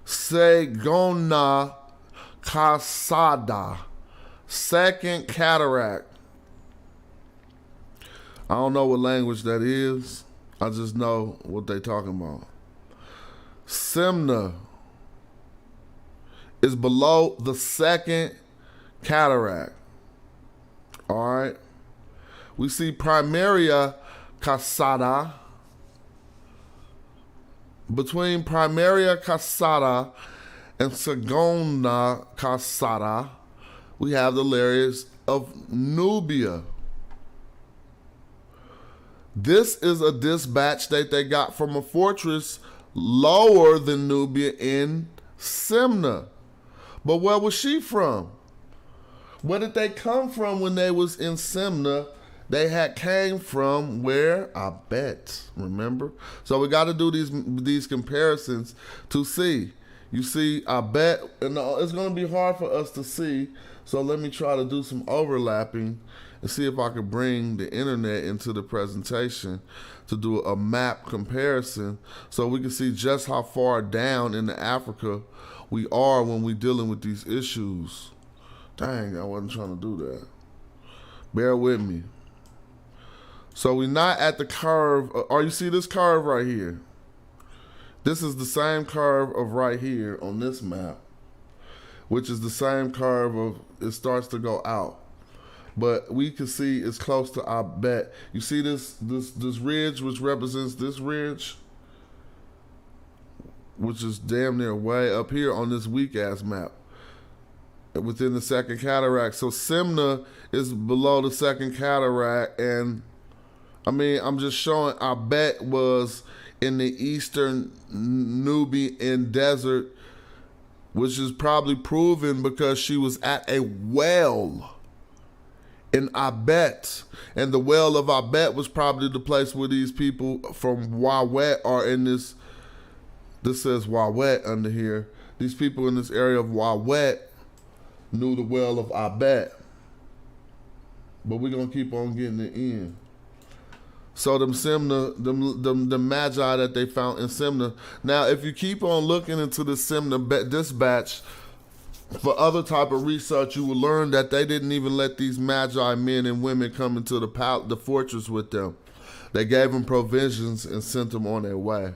Segona Casada, second cataract. I don't know what language that is. I just know what they talking about. Simna is below the second cataract. All right. We see Primaria Casada. Between Primaria Casada and Segona Casada, we have the areas of Nubia. This is a dispatch that they got from a fortress lower than Nubia in Simna. But where was she from? Where did they come from when they was in Simna? They had came from where? I bet. Remember? So we got to do these comparisons to see. You see, I bet, and it's going to be hard for us to see. So let me try to do some overlapping and see if I can bring the internet into the presentation to do a map comparison so we can see just how far down in Africa we are when we're dealing with these issues. Dang, I wasn't trying to do that. Bear with me. So we're not at the curve. Or you see this curve right here? This is the same curve of right here on this map, which is the same curve of it starts to go out. But we can see it's close to I bet. You see this ridge, which represents this ridge, which is damn near way up here on this weak ass map within the second cataract. So Simna is below the second cataract, and I mean, I'm just showing I bet was in the eastern Nubian desert which is probably proven because she was at a well in Abet. And the well of Abet was probably the place where these people from Wawet are in this. This says Wawet under here. These people in this area of Wawet knew the well of Abet. But we're going to keep on getting it in. So them Simna, the Magi that they found in Simna. Now, if you keep on looking into the Simna dispatch, for other type of research, you will learn that they didn't even let these Magi men and women come into the fortress with them. They gave them provisions and sent them on their way.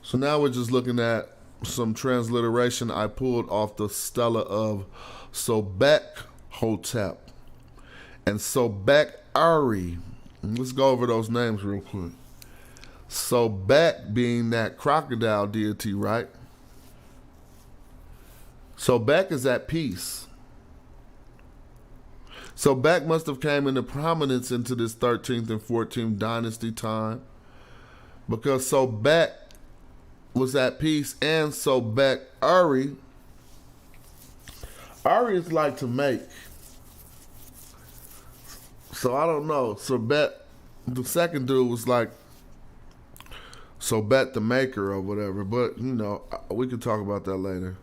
So now we're just looking at some transliteration I pulled off the stela of Sobek Hotep and Sobek Ari. Let's go over those names real quick. Sobek being that crocodile deity, right? Sobek is at peace. Sobek must have came into prominence into this 13th and 14th dynasty time because Sobek was at peace, and Sobek Ari. Ari is like to make. So I don't know. Sobek, the second dude was like Sobek the maker or whatever, but you know, we can talk about that later.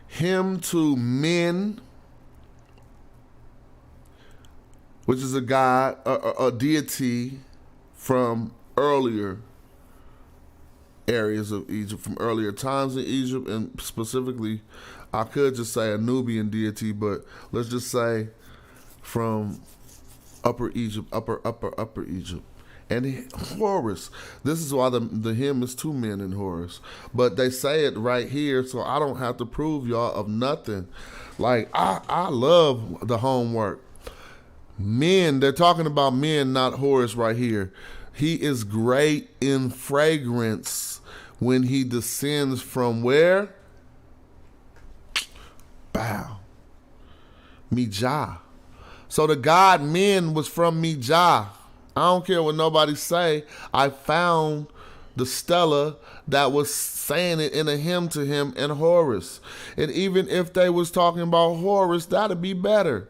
Him to men, which is a god, a deity from earlier areas of Egypt, from earlier times in Egypt, and specifically, I could just say a Nubian deity, but let's just say from Upper Egypt, Upper Egypt. And Horus. This is why the hymn is two men in Horus. But they say it right here, so I don't have to prove y'all of nothing. Like, I love the homework. Men, they're talking about men, not Horus right here. He is great in fragrance when he descends from where? Bow. Madjai. So the god men was from Madjai. I don't care what nobody say. I found the stela that was saying it in a hymn to him and Horus. And even if they was talking about Horus, that'd be better.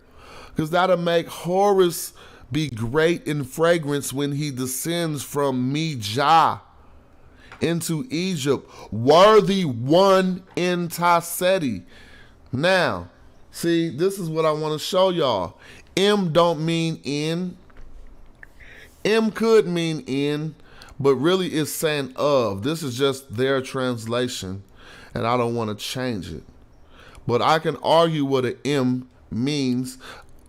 Because that'll make Horus be great in fragrance when he descends from Madjai into Egypt. Worthy one in Taseti. Now, see, this is what I want to show y'all. M don't mean in. M could mean in, but really it's saying of. This is just their translation, and I don't want to change it. But I can argue what an M means.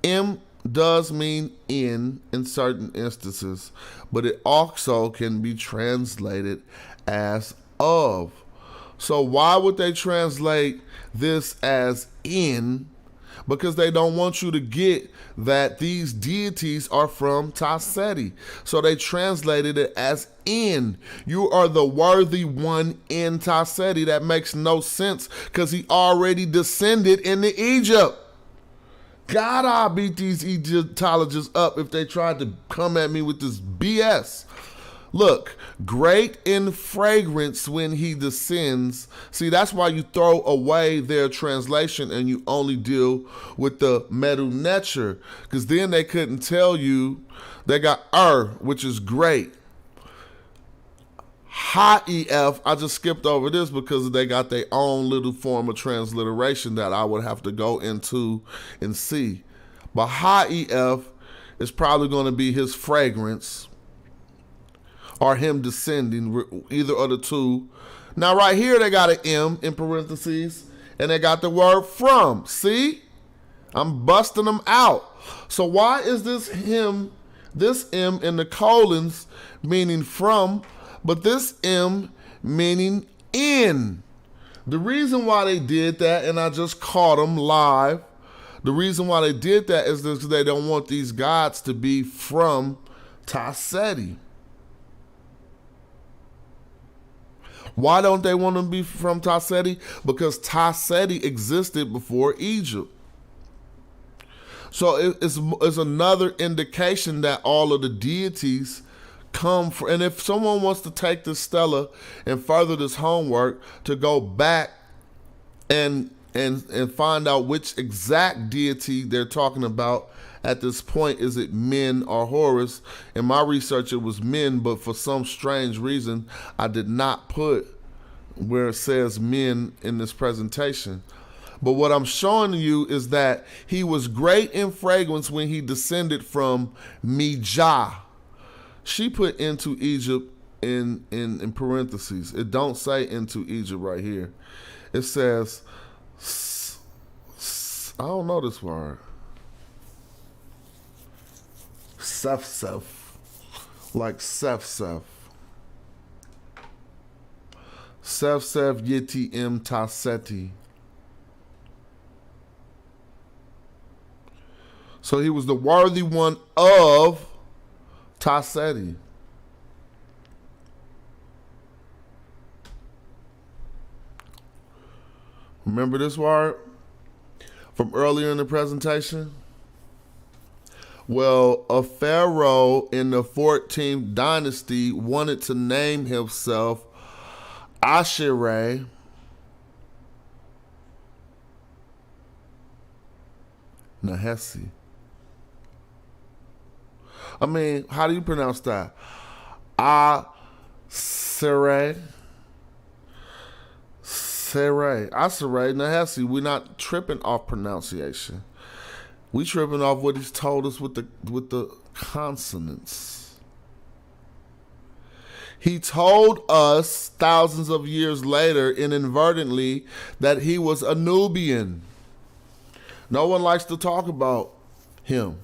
M does mean in certain instances, but it also can be translated as of. So why would they translate this as in? Because they don't want you to get that these deities are from Taseti. So they translated it as in. You are the worthy one in Taseti. That makes no sense because he already descended into Egypt. God, I'll beat these Egyptologists up if they tried to come at me with this BS. Look, great in fragrance when he descends. See, that's why you throw away their translation and you only deal with the Medu Necher, because then they couldn't tell you. They got which is great. Ha-EF, I just skipped over this because they got their own little form of transliteration that I would have to go into and see. But Ha-EF is probably going to be his fragrance, or him descending, either of the two. Now right here they got an M in parentheses, and they got the word from. See? I'm busting them out. So why is this M in the colons meaning from, but this M meaning in? The reason why they did that, and I just caught them live, the reason why they did that is because they don't want these gods to be from Taseti. Why don't they want them to be from Taseti? Because Taseti existed before Egypt. So it's another indication that all of the deities come for, and if someone wants to take this stela and further this homework to go back and find out which exact deity they're talking about at this point, is it Min or Horus? In my research, it was Min, but for some strange reason, I did not put where it says Min in this presentation. But what I'm showing you is that he was great in fragrance when he descended from Madjai. She put into Egypt in parentheses. It don't say into Egypt right here. It says, I don't know this word. Sef, like Sef. Sef Yiti M Taseti. So he was the worthy one of Taseti. Remember this word from earlier in the presentation? Well, a pharaoh in the 14th dynasty wanted to name himself Ashere Nahesi. I mean, how do you pronounce that? Asere Nahesi. We're not tripping off pronunciation. We tripping off what he's told us with the consonants. He told us thousands of years later, inadvertently, that he was a Nubian. No one likes to talk about him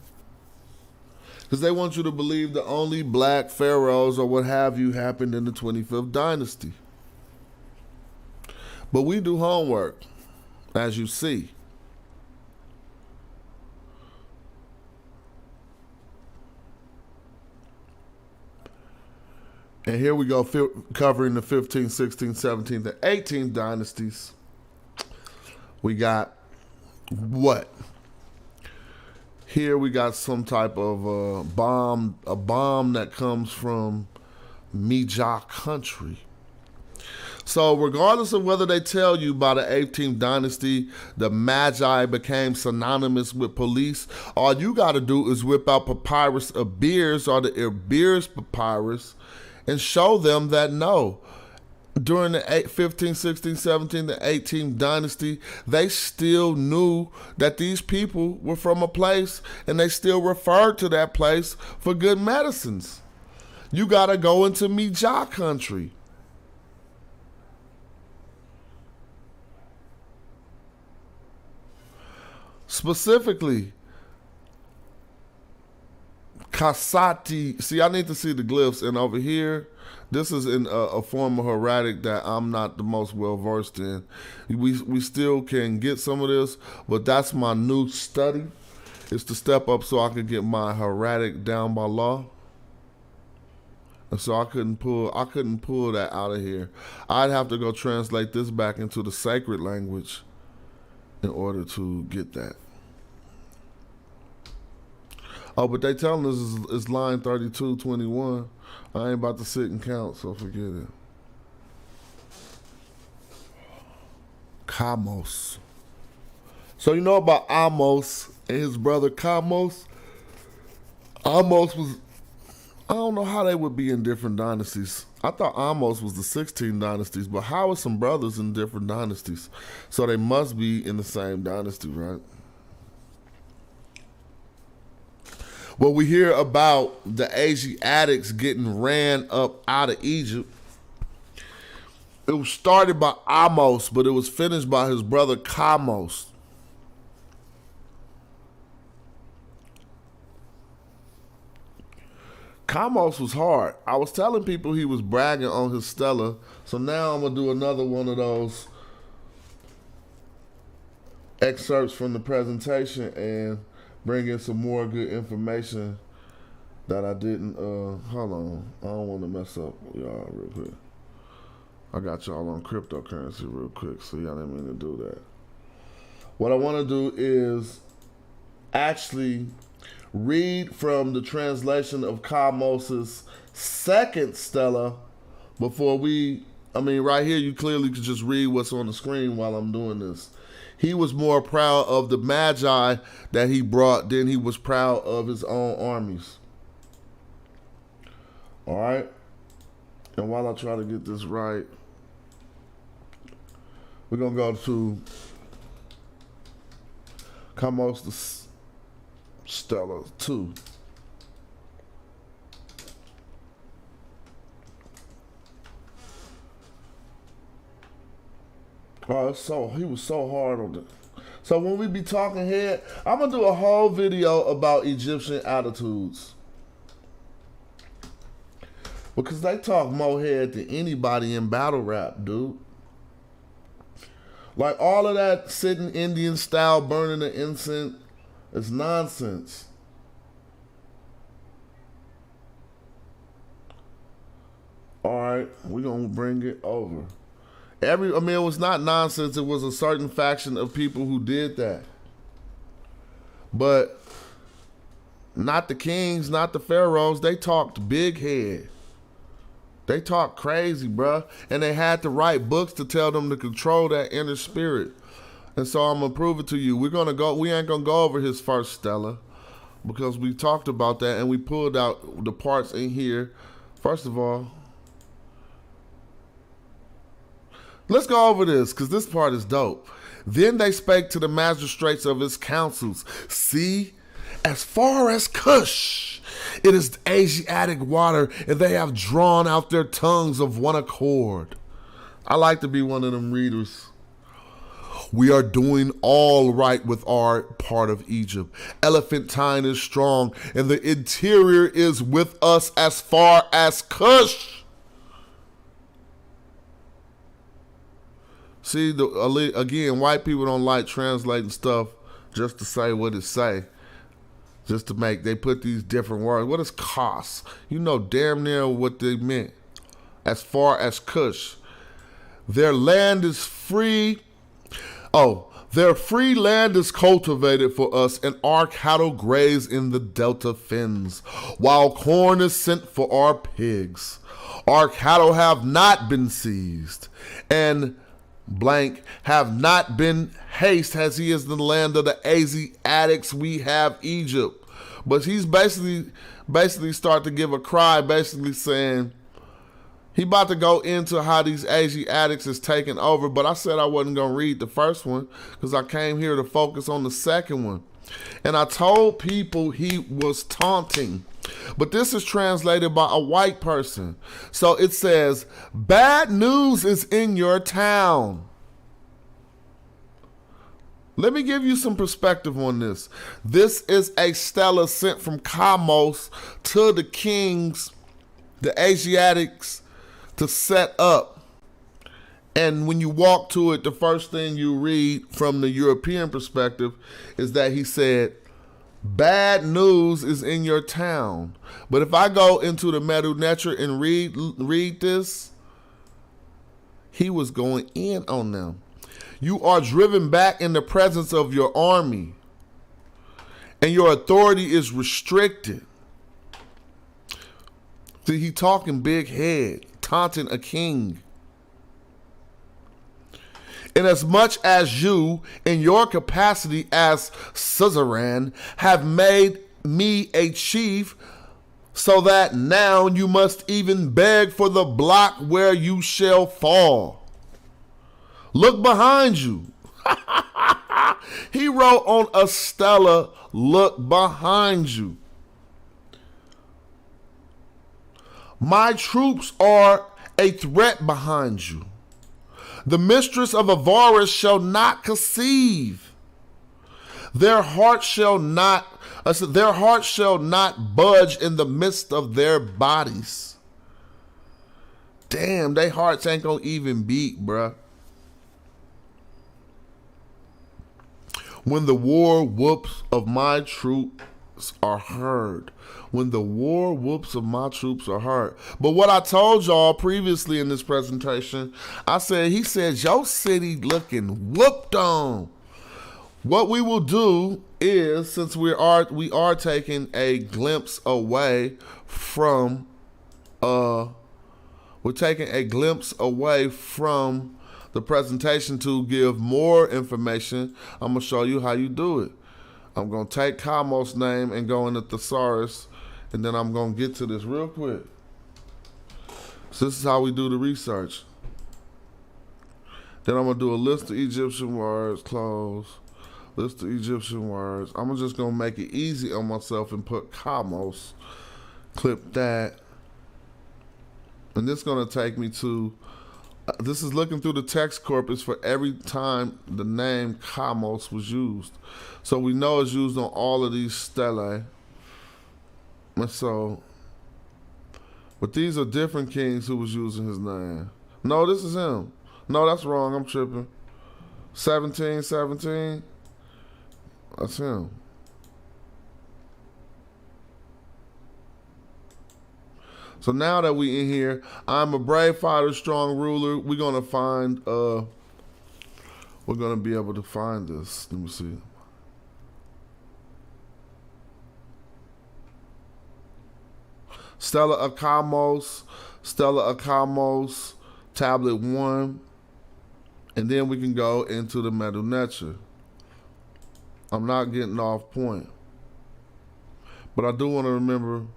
because they want you to believe the only black pharaohs or what have you happened in the 25th dynasty. But we do homework, as you see. And here we go, covering the 15th, 16th, 17th, and 18th dynasties. We got what? Here we got some type of bomb, a bomb that comes from Madjai country. So regardless of whether they tell you by the 18th dynasty, the Madjai became synonymous with police, all you got to do is whip out papyrus of Beers or the Beers papyrus and show them that no, during the 15th, 16th, 17th, and 18th dynasty, they still knew that these people were from a place and they still referred to that place for good medicines. You got to go into Madjai country. Specifically, Kasati. See, I need to see the glyphs. And over here, this is in a form of hieratic that I'm not the most well versed in. We still can get some of this, but that's my new study. It's to step up so I could get my hieratic down by law. And so I couldn't pull that out of here. I'd have to go translate this back into the sacred language in order to get that. Oh, but they telling us it's line 3221. I ain't about to sit and count, so forget it. Kamos. So you know about Amos and his brother Kamos? Amos was, I don't know how they would be in different dynasties. I thought Amos was the 16 dynasties, but how are some brothers in different dynasties? So they must be in the same dynasty, right? Well, we hear about the Asiatics getting ran up out of Egypt. It was started by Amos, but it was finished by his brother Kamos. Kamos was hard. I was telling people he was bragging on his stela, so now I'm going to do another one of those excerpts from the presentation and bring in some more good information that I didn't, hold on. I don't want to mess up y'all real quick. I got y'all on cryptocurrency real quick, so y'all didn't mean to do that. What I want to do is actually read from the translation of Kamos's second stela before right here you clearly could just read what's on the screen while I'm doing this. He was more proud of the Madjai that he brought than he was proud of his own armies. All right? And while I try to get this right, we're going to go to Kamos Stella 2. Oh, he was so hard on it. So when we be talking here, I'm going to do a whole video about Egyptian attitudes. Because they talk more head than anybody in battle rap, dude. Like all of that sitting Indian style burning the incense is nonsense. All right, we're going to bring it over. It was not nonsense. It was a certain faction of people who did that. But not the kings, not the pharaohs. They talked big head. They talked crazy, bruh. And they had to write books to tell them to control that inner spirit. And so I'm going to prove it to you. We ain't going to go over his first stela because we talked about that and we pulled out the parts in here. First of all, let's go over this because this part is dope. Then they spake to the magistrates of his councils. See, as far as Cush, it is Asiatic water, and they have drawn out their tongues of one accord. I like to be one of them readers. We are doing all right with our part of Egypt. Elephantine is strong, and the interior is with us as far as Cush. See, again, white people don't like translating stuff just to say what it say. Just to they put these different words. What is cost? You know damn near what they meant. As far as Cush. Their land is free. Oh, their free land is cultivated for us, and our cattle graze in the delta fens, while corn is sent for our pigs. Our cattle have not been seized, and blank have not been haste as he is the land of the Asiatics. We have Egypt. But he's basically start to give a cry, basically saying he about to go into how these Asiatics is taking over. But I said I wasn't going to read the first one because I came here to focus on the second one. And I told people he was taunting. But this is translated by a white person. So it says, bad news is in your town. Let me give you some perspective on this. This is a stela sent from Kamos to the kings, the Asiatics, to set up. And when you walk to it, the first thing you read from the European perspective is that he said, bad news is in your town. But if I go into the Medu Neter and read this, he was going in on them. You are driven back in the presence of your army, and your authority is restricted. See, he talking big head, taunting a king. Inasmuch as you, in your capacity as suzerain, have made me a chief, so that now you must even beg for the block where you shall fall. Look behind you. He wrote on a stela, look behind you. My troops are a threat behind you. The mistress of Avaris shall not conceive. Their heart shall not budge in the midst of their bodies. Damn, their hearts ain't gonna even beat, bruh. When the war whoops of my troops are heard. When the war whoops of my troops are heard. But what I told y'all previously in this presentation, he said, your city looking whooped on. What we will do is, since we are taking a glimpse away from we're taking a glimpse away from the presentation to give more information, I'm gonna show you how you do it. I'm gonna take Kamos' name and go into thesaurus, and then I'm gonna get to this real quick. So this is how we do the research. Then I'm gonna do a list of Egyptian words, close. List of Egyptian words. I'm just gonna make it easy on myself and put Kamos. Clip that. And this is gonna take me to, this is looking through the text corpus for every time the name Kamos was used. So we know it's used on all of these stelae. And so, but these are different kings who was using his name. No, this is him. No, that's wrong, I'm tripping. 1717. That's him. So now that we in here, I'm a brave fighter, strong ruler. We're gonna find, we're gonna be able to find this. Let me see. Stella Akamos, Tablet 1. And then we can go into the Medu Neter. I'm not getting off point. But I do want to remember,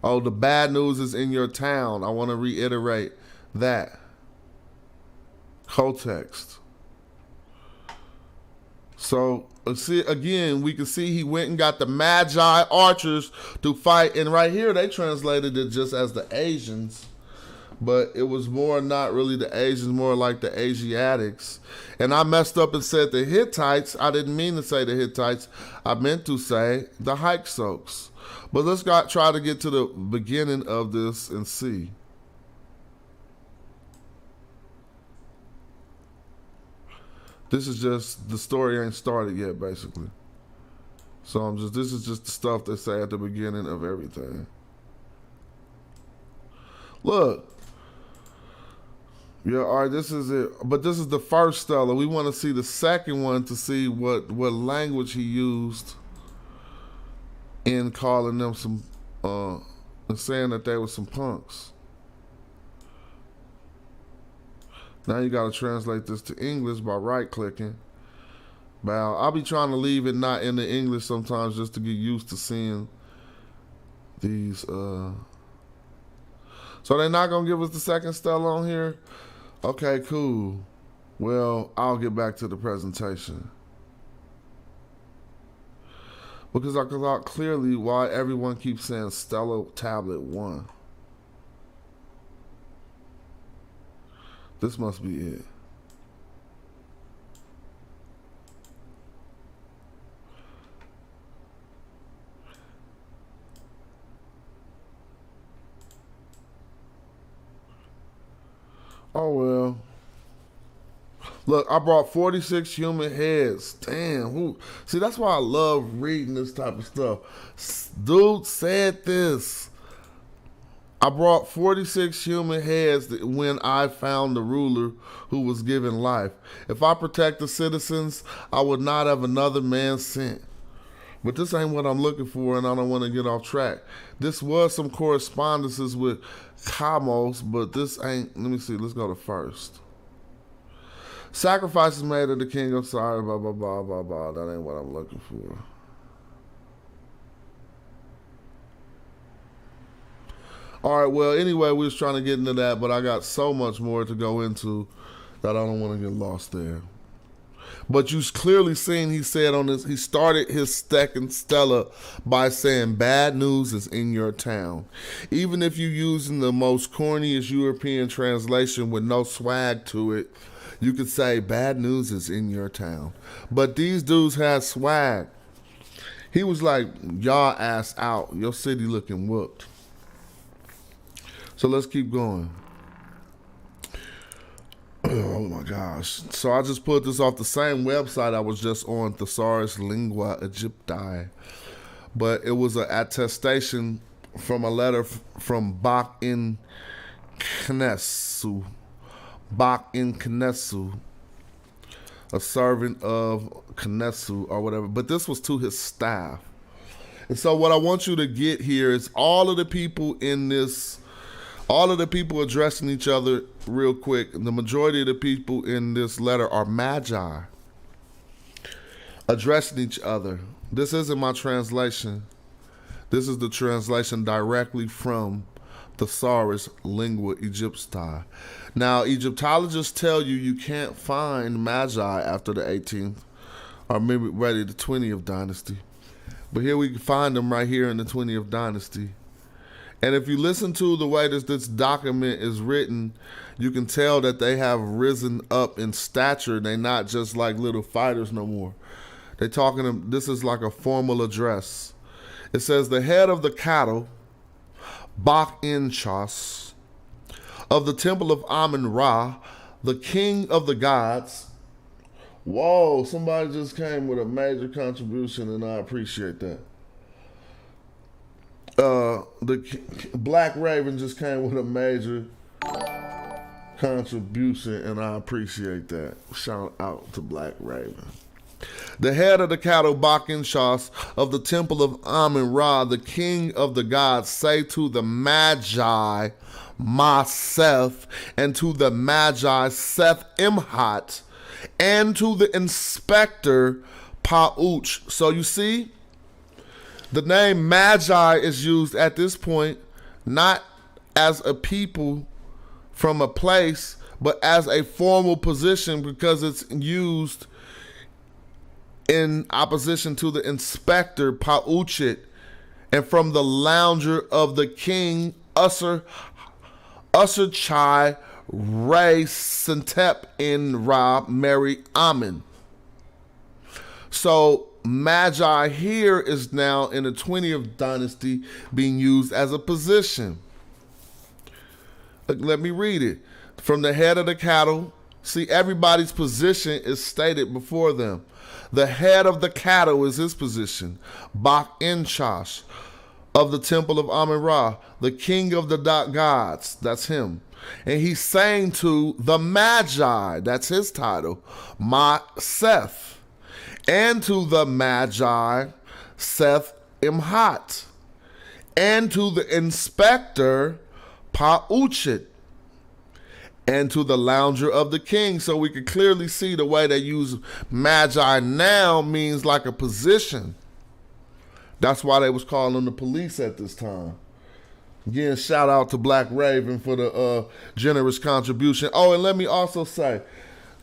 oh, the bad news is in your town. I want to reiterate that. Context. So, see, again, we can see he went and got the Madjai archers to fight. And right here, they translated it just as the Asians. But it was more not really the Asians, more like the Asiatics. And I messed up and said the Hittites. I didn't mean to say the Hittites. I meant to say the Hyksos. But let's try to get to the beginning of this and see. This is just, the story ain't started yet, basically. So this is just the stuff they say at the beginning of everything. Look. Yeah, all right, this is it. But this is the first Stella. We want to see the second one to see what language he used in calling them some, and saying that they were some punks. Now you got to translate this to English by right-clicking. But I'll be trying to leave it not in the English sometimes just to get used to seeing these. So they're not going to give us the second Stella on here? Okay, cool. Well, I'll get back to the presentation. Because I can out clearly why everyone keeps saying Stella Tablet 1. This must be it. Oh, well. Look, I brought 46 human heads. Damn. See, that's why I love reading this type of stuff. Dude said this. I brought 46 human heads when I found the ruler who was given life. If I protect the citizens, I would not have another man sent. But this ain't what I'm looking for, and I don't want to get off track. This was some correspondences with Kamos, but this ain't. Let me see. Let's go to first. Sacrifices made to the king of Sire, blah, blah, blah, blah, blah. That ain't what I'm looking for. All right, well, anyway, we was trying to get into that, but I got so much more to go into that I don't want to get lost there. But you clearly seen he said on this, he started his second Stella by saying bad news is in your town. Even if you're using the most corniest European translation with no swag to it, you could say bad news is in your town. But these dudes had swag. He was like, y'all ass out. Your city looking whooped. So let's keep going. Oh my gosh. So I just put this off the same website I was just on, Thesaurus Lingua Egypti. But it was an attestation from a letter from Bach in Knessu. a servant of Knesset or whatever. But this was to his staff. And so what I want you to get here is all of the people addressing each other real quick. The majority of the people in this letter are Magi, addressing each other. This isn't my translation. This is the translation directly from Thesaurus Lingua Egypti. Now, Egyptologists tell you can't find Magi after the 18th or maybe the 20th dynasty. But here we can find them right here in the 20th dynasty. And if you listen to the way this document is written, you can tell that they have risen up in stature. They're not just like little fighters no more. They're talking, this is like a formal address. It says, the head of the cattle, Bak-in-Chas, of the temple of Amun-Ra, the king of the gods. Whoa, somebody just came with a major contribution, and I appreciate that. The Black Raven just came with a major contribution, and I appreciate that. Shout out to Black Raven. The head of the cattle, Bak-in-Chas, of the temple of Amun-Ra, the king of the gods, say to the Madjai, Maseth, and to the Madjai, Seth Imhat, and to the inspector, Pauch. So you see, the name Magi is used at this point not as a people from a place, but as a formal position because it's used in opposition to the inspector, Pauchit, and from the lounger of the king, Usher Chai Ray Sentep in Ra Mary Amen. So Magi here is now in the 20th dynasty being used as a position. Let me read it. From the head of the cattle, see, everybody's position is stated before them. The head of the cattle is his position. Bak-in-Chas of the temple of Amun-Ra, the king of the gods, that's him. And he's saying to the Magi, that's his title, Seth, and to the Magi, Seth Imhat, and to the inspector, Pauchit, and to the lounger of the king. So we can clearly see the way they use Magi now means like a position. That's why they was calling the police at this time. Again, shout out to Black Raven for the generous contribution. Oh, and let me also say,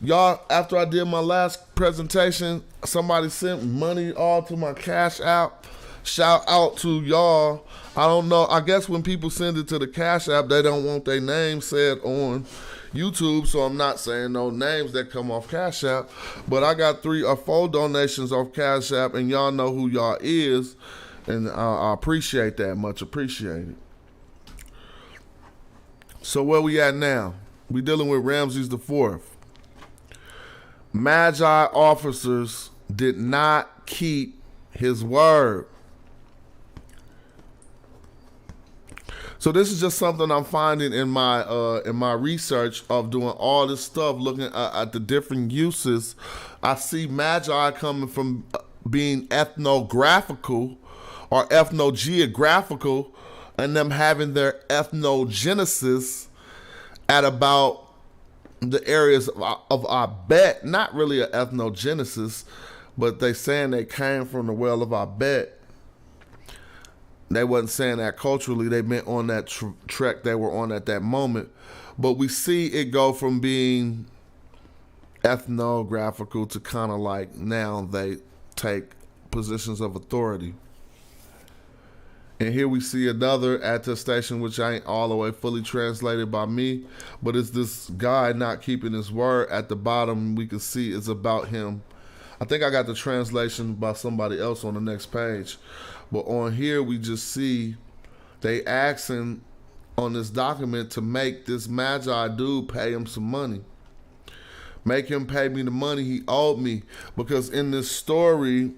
y'all, after I did my last presentation, somebody sent money all to my Cash App. Shout out to y'all. I don't know. I guess when people send it to the Cash App, they don't want their name said on YouTube, so I'm not saying no names that come off Cash App. But I got 3 or 4 donations off Cash App, and y'all know who y'all is, and I appreciate that. Much appreciated. So where we at now? We dealing with Ramses IV. Magi officers did not keep his word. So this is just something I'm finding in my research of doing all this stuff, looking at the different uses. I see Magi coming from being ethnographical or ethnogeographical, and them having their ethnogenesis at about the areas of Abet. Not really an ethnogenesis, but they saying they came from the well of Abet. They wasn't saying that culturally. They meant on that trek they were on at that moment. But we see it go from being ethnographical to kind of like now they take positions of authority. And here we see another attestation, which ain't all the way fully translated by me, but it's this guy not keeping his word. At the bottom, we can see it's about him. I think I got the translation by somebody else on the next page. But on here, we just see they asking on this document to make this Magi dude pay him some money. Make him pay me the money he owed me. Because in this story,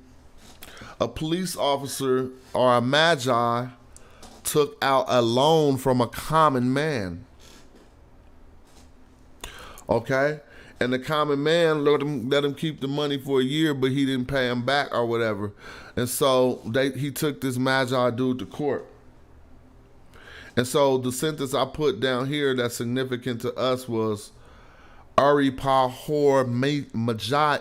a police officer or a Magi took out a loan from a common man. Okay? And the common man let him keep the money for a year, but he didn't pay him back or whatever. And so he took this Magi dude to court. And so the sentence I put down here that's significant to us was Ari Pahor Madjai.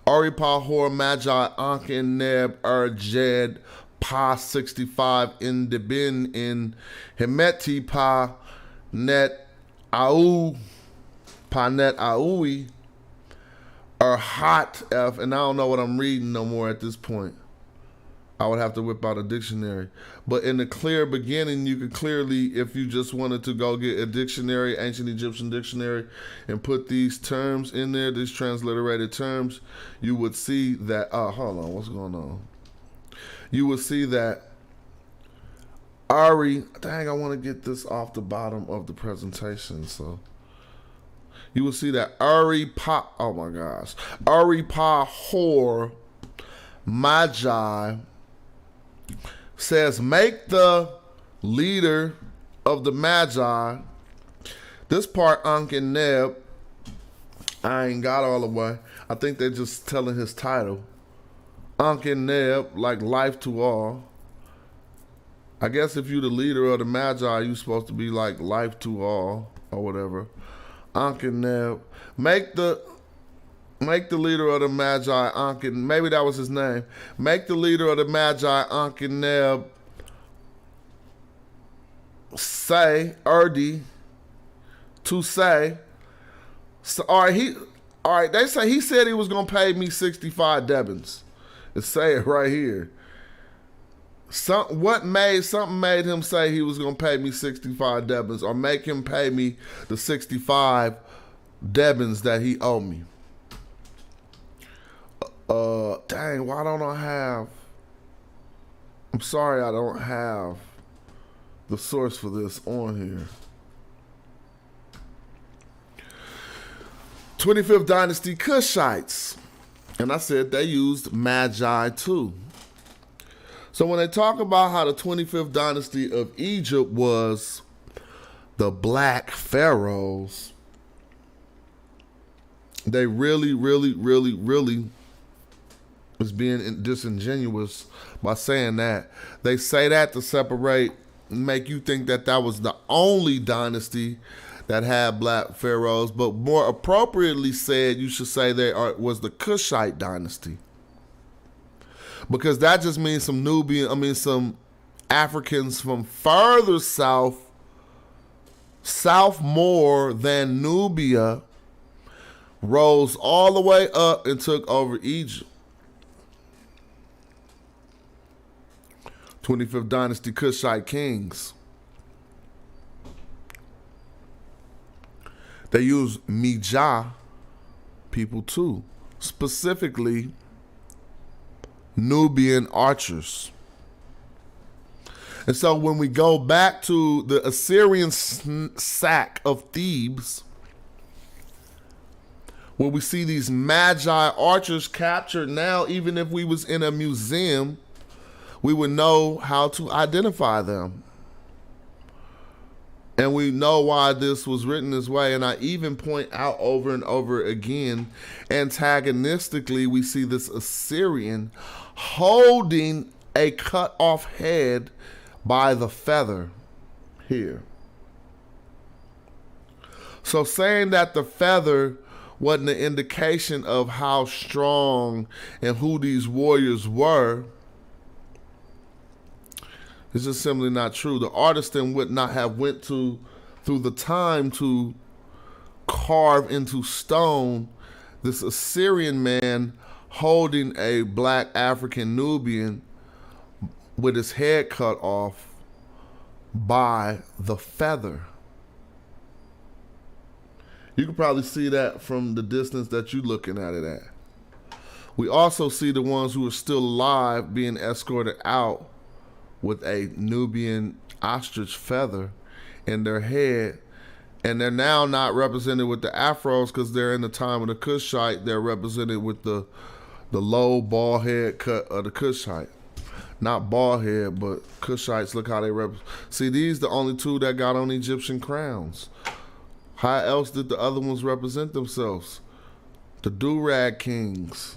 Ari Pahor Madjai Anken Neb Jed Pa 65 in the bin in Hemeti Pa Net Au Pa Net Aui Hot F, and I don't know what I'm reading no more at this point. I would have to whip out a dictionary. But in the clear beginning, you could clearly, if you just wanted to go get a dictionary, ancient Egyptian dictionary, and put these terms in there, these transliterated terms, you would see that, hold on, what's going on? You would see that Ari, dang, I want to get this off the bottom of the presentation, so. You will see that Ari Pahor Madjai says, make the leader of the Magi. This part, Anken Neb, I ain't got all the way. I think they're just telling his title. Anken Neb, like life to all. I guess if you're the leader of the Magi, you're supposed to be like life to all or whatever. Anken Neb, make the leader of the Magi, Anken, maybe that was his name. Make the leader of the Magi, Anken Neb, say, Erdi, to say. So, all right, they say he said he was going to pay me 65 Debins. It say it right here. Something made him say he was going to pay me 65 Debins, or make him pay me the 65 Debins that he owed me. Dang, why don't I have... I'm sorry I don't have the source for this on here. 25th Dynasty Cushites. And I said they used Madjai too. So when they talk about how the 25th dynasty of Egypt was the black pharaohs, they really was being disingenuous by saying that. They say that to separate, make you think that that was the only dynasty that had black pharaohs, but more appropriately said, you should say was the Kushite dynasty. Because that just means some Africans from further south more than Nubia, rose all the way up and took over Egypt. 25th Dynasty Kushite kings. They use Madjai people too, specifically Nubian archers. And so when we go back to the Assyrian sack of Thebes, where we see these Magi archers captured, now even if we was in a museum, we would know how to identify them. And we know why this was written this way. And I even point out over and over again, antagonistically, we see this Assyrian holding a cut off head by the feather here. So saying that the feather wasn't an indication of how strong and who these warriors were, it's just simply not true. The artisan would not have went through the time to carve into stone this Assyrian man holding a black African Nubian with his head cut off by the feather. You can probably see that from the distance that you're looking at it at. We also see the ones who are still alive being escorted out with a Nubian ostrich feather in their head. And they're now not represented with the afros because they're in the time of the Kushite. They're represented with the low bald head cut of the Kushite. Not bald head, but Kushites, look how they represent. See, these the only two that got on Egyptian crowns. How else did the other ones represent themselves? The do-rag kings.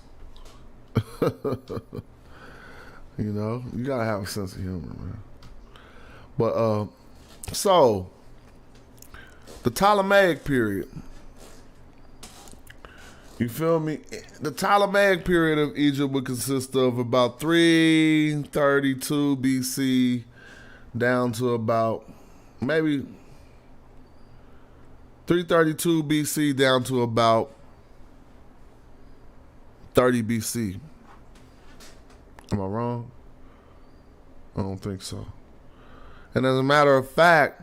You know, you gotta have a sense of humor, man. But so the Ptolemaic period. You feel me? The Ptolemaic period of Egypt would consist of about 332 BC down to about maybe 332 BC down to about 30 BC. Am I wrong? I don't think so. And as a matter of fact,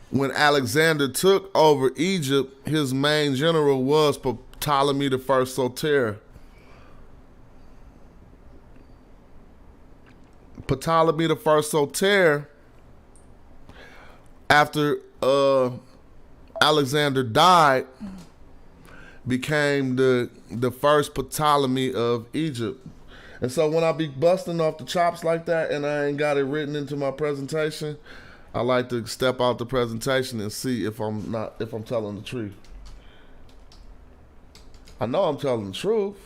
when Alexander took over Egypt, his main general was Ptolemy I Soter. Ptolemy I Soter, after Alexander died, became the first Ptolemy of Egypt. And so when I be busting off the chops like that and I ain't got it written into my presentation, I like to step out the presentation and see if I'm telling the truth. I know I'm telling the truth,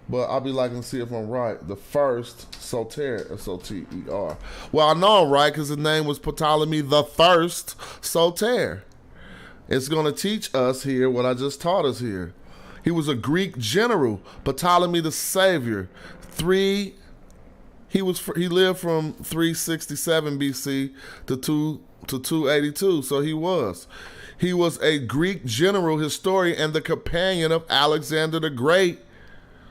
but I'll be liking to see if I'm right. The first Soter, S-O-T-E-R. Well, I know I'm right because his name was Ptolemy the First Soter. It's going to teach us here what I just taught us here. He was a Greek general, Ptolemy the Savior. He lived from 367 BC to 282. So he was a Greek general, historian, and the companion of Alexander the Great.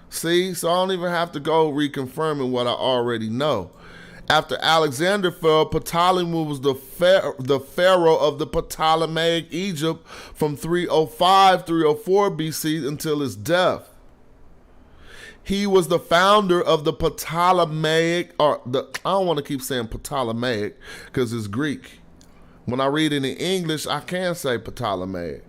See, so I don't even have to go reconfirming what I already know. After Alexander fell, Ptolemy was the pharaoh of the Ptolemaic Egypt from 305, 304 BC until his death. He was the founder of the Ptolemaic, I don't want to keep saying Ptolemaic because it's Greek. When I read it in English, I can say Ptolemaic.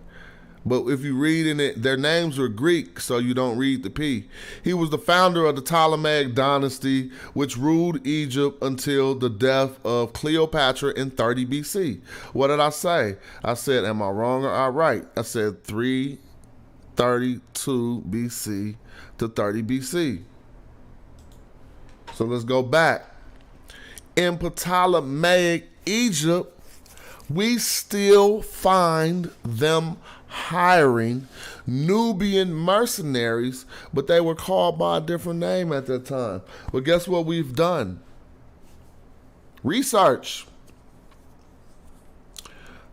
But if you read in it, their names were Greek, so you don't read the P. He was the founder of the Ptolemaic dynasty, which ruled Egypt until the death of Cleopatra in 30 BC. What did I say? I said, am I wrong or am I right? I said 332 BC to 30 BC. So let's go back. In Ptolemaic Egypt, we still find them hiring Nubian mercenaries, but they were called by a different name at that time. But guess what we've done? Research.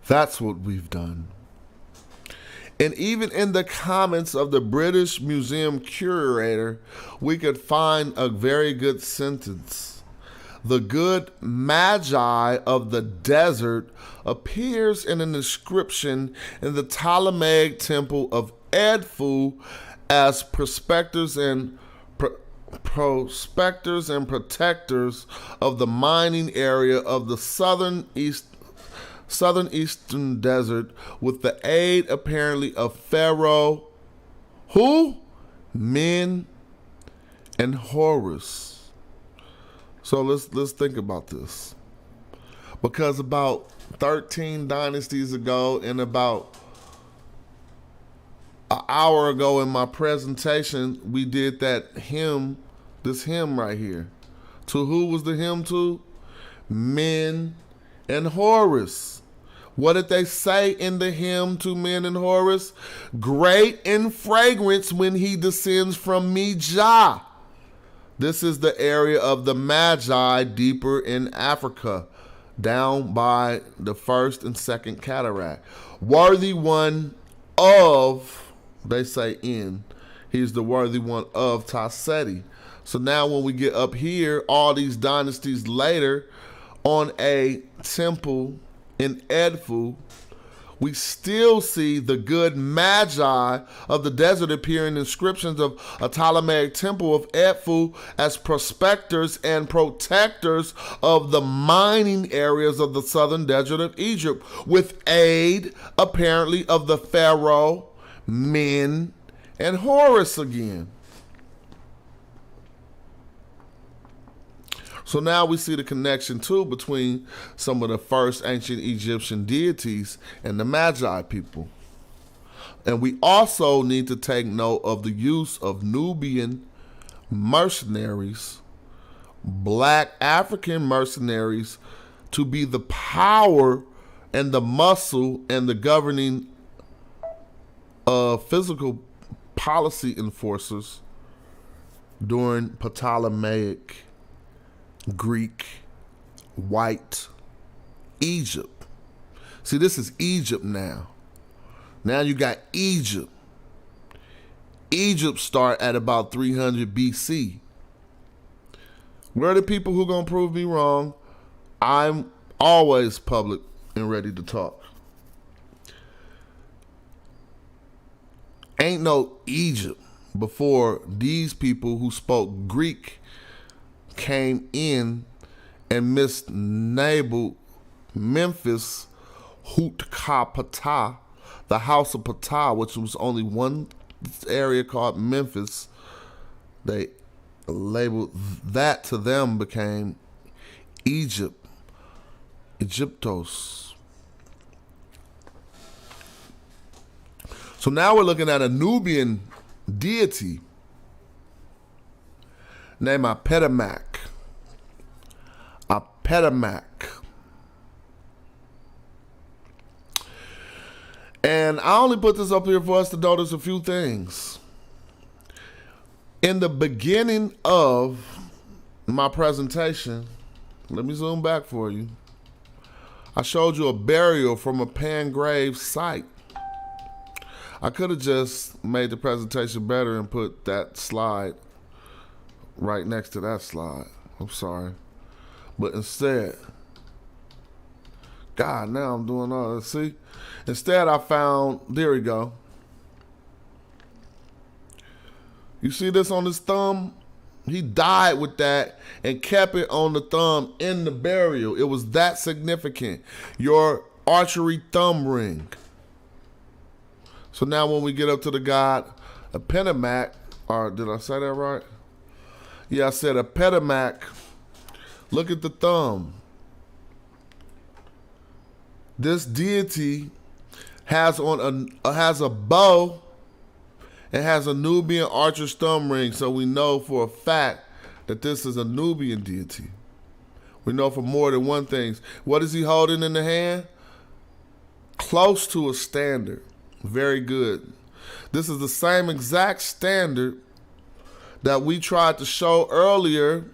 That's what we've done. And even in the comments of the British Museum curator, we could find a very good sentence. The good Magi of the desert appears in an inscription in the Ptolemaic temple of Edfu as prospectors and protectors of the mining area of the southern eastern desert, with the aid apparently of Pharaoh, Men, and Horus. So let's think about this. Because about 13 dynasties ago and about an hour ago in my presentation, we did that hymn, this hymn right here. To who was the hymn to? Men and Horus. What did they say in the hymn to Men and Horus? Great in fragrance when he descends from Madjai. This is the area of the Madjai deeper in Africa, down by the first and second cataract. Worthy one of, they say in, he's the worthy one of Taseti. So now when we get up here, all these dynasties later, on a temple in Edfu, we still see the good Magi of the desert appear in inscriptions of a Ptolemaic temple of Edfu as prospectors and protectors of the mining areas of the southern desert of Egypt, with aid apparently of the Pharaoh, Men, and Horus again. So now we see the connection too between some of the first ancient Egyptian deities and the Madjai people. And we also need to take note of the use of Nubian mercenaries, black African mercenaries, to be the power and the muscle and the governing physical policy enforcers during Ptolemaic Greek white Egypt. See, this is Egypt now. Now you got Egypt. Egypt start at about 300 BC. Where are the people who gonna prove me wrong? I'm always public and ready to talk. Ain't no Egypt before these people who spoke Greek came in and misnamed Memphis Hutkapata, the house of Ptah, which was only one area called Memphis. They labeled that, to them became Egypt, Egyptos. So now we're looking at a Nubian deity named Apetamak. Apetamak. And I only put this up here for us to notice a few things. In the beginning of my presentation, let me zoom back for you. I showed you a burial from a Pangrave site. I could have just made the presentation better and put that slide right next to that slide. I'm sorry. But instead, God, now I'm doing all this. See? Instead, I found, there we go. You see this on his thumb? He died with that and kept it on the thumb in the burial. It was that significant. Your archery thumb ring. So now when we get up to the god Apetamak, or did I say that right? Yeah, I said Apetamak. Look at the thumb. This deity has has a bow and has a Nubian archer's thumb ring, so we know for a fact that this is a Nubian deity. We know for more than one thing. What is he holding in the hand? Close to a standard. Very good. This is the same exact standard that we tried to show earlier.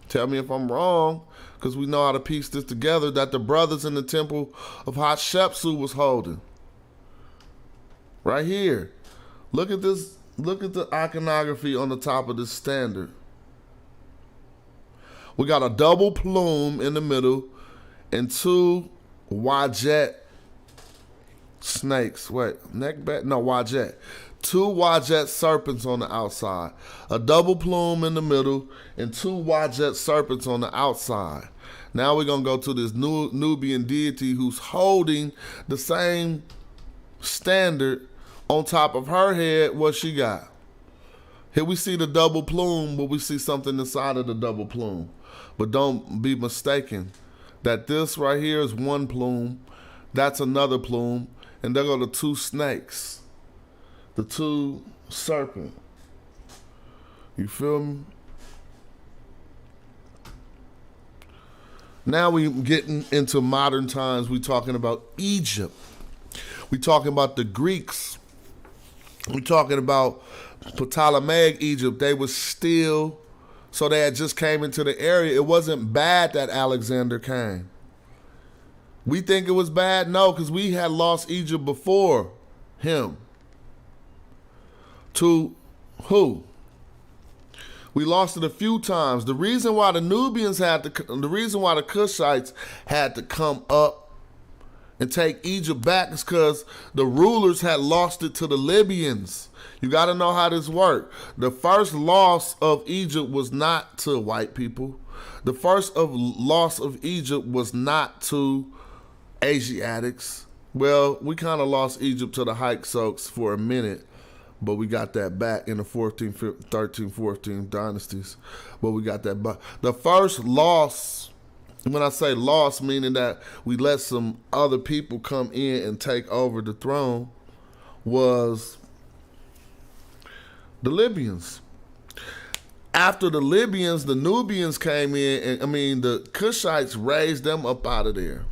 Tell me if I'm wrong, because we know how to piece this together, that the brothers in the temple of Hatshepsut was holding. Right here. Look at this. Look at the iconography on the top of this standard. We got a double plume in the middle and two Wajet snakes. Wait, neck back? No, Wajet. Two Wajet serpents on the outside. A double plume in the middle and two Wajet serpents on the outside. Now we're going to go to this Nubian deity who's holding the same standard on top of her head. What she got? Here we see the double plume, but we see something inside of the double plume. But don't be mistaken that this right here is one plume. That's another plume. And there go the two snakes. The two serpent. You feel me? Now we getting into modern times. We talking about Egypt. We talking about the Greeks. We talking about Ptolemaic Egypt. They was still, so they had just came into the area. It wasn't bad that Alexander came. We think it was bad? No, because we had lost Egypt before him. To who? We lost it a few times. The reason why the Nubians the reason why the Cushites had to come up and take Egypt back is because the rulers had lost it to the Libyans. You got to know how this worked. The first loss of Egypt was not to white people. The first loss of Egypt was not to Asiatics. Well, we kind of lost Egypt to the Hyksos for a minute, but we got that back in the 14, 13, 14 dynasties. But we got that back. The first loss, when I say loss, meaning that we let some other people come in and take over the throne, was the Libyans. After the Libyans, the Nubians came in, and the Cushites raised them up out of there.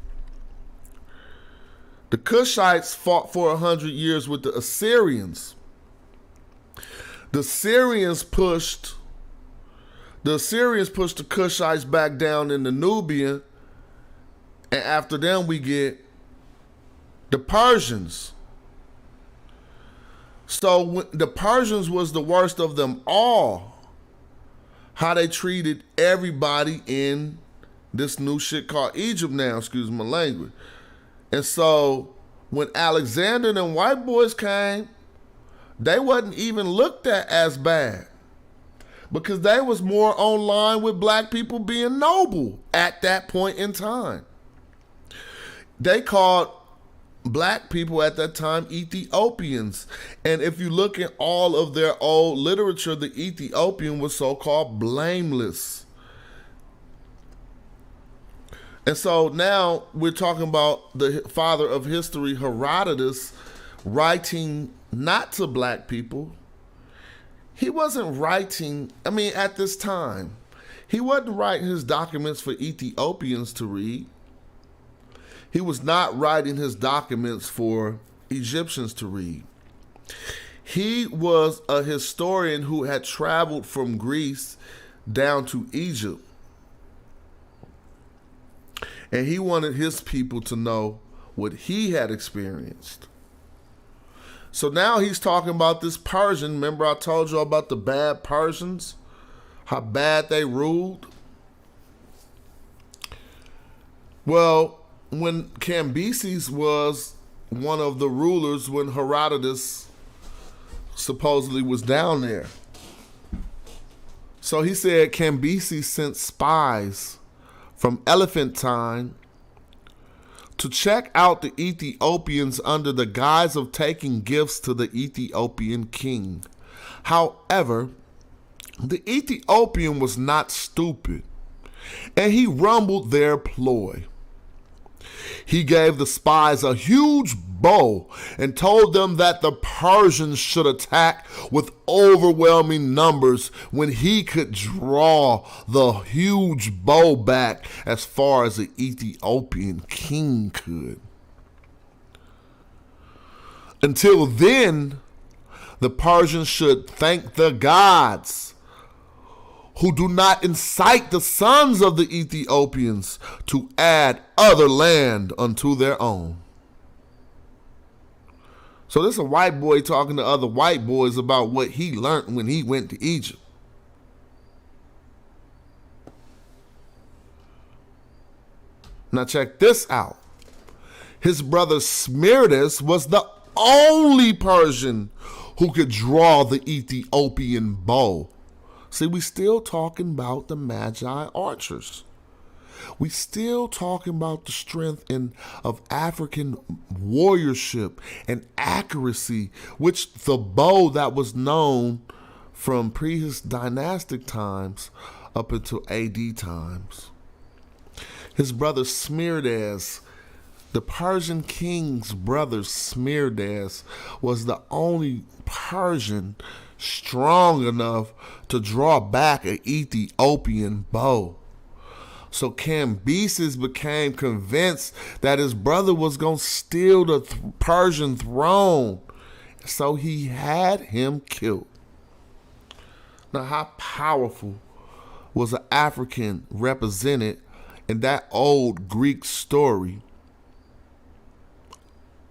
The Cushites fought for 100 years with the Assyrians. The Assyrians pushed the Cushites back down in the Nubian, and after them we get the Persians. So the Persians was the worst of them all. How they treated everybody in this new shit called Egypt now, excuse my language. And so when Alexander and them white boys came, they wasn't even looked at as bad, because they was more on line with black people being noble at that point in time. They called black people at that time Ethiopians. And if you look at all of their old literature, the Ethiopian was so-called blameless. And so now we're talking about the father of history, Herodotus, writing not to black people. He wasn't writing, at this time, he wasn't writing his documents for Ethiopians to read. He was not writing his documents for Egyptians to read. He was a historian who had traveled from Greece down to Egypt. And he wanted his people to know what he had experienced. So now he's talking about this Persian. Remember I told you about the bad Persians? How bad they ruled? Well, when Cambyses was one of the rulers when Herodotus supposedly was down there. So he said Cambyses sent spies from Elephantine to check out the Ethiopians under the guise of taking gifts to the Ethiopian king. However, the Ethiopian was not stupid, and he rumbled their ploy. He gave the spies a huge bow and told them that the Persians should attack with overwhelming numbers when he could draw the huge bow back as far as the Ethiopian king could. Until then, the Persians should thank the gods, who do not incite the sons of the Ethiopians to add other land unto their own. So this is a white boy talking to other white boys about what he learned when he went to Egypt. Now check this out. His brother Smerdis was the only Persian who could draw the Ethiopian bow. See, we still talking about the Madjai archers. We still talking about the strength of African warriorship and accuracy, which the bow that was known from dynastic times up until AD times. His brother Smerdis, the Persian king's brother Smerdis, was the only Persian strong enough to draw back an Ethiopian bow. So Cambyses became convinced that his brother was going to steal the Persian throne. So he had him killed. Now, how powerful was an African represented in that old Greek story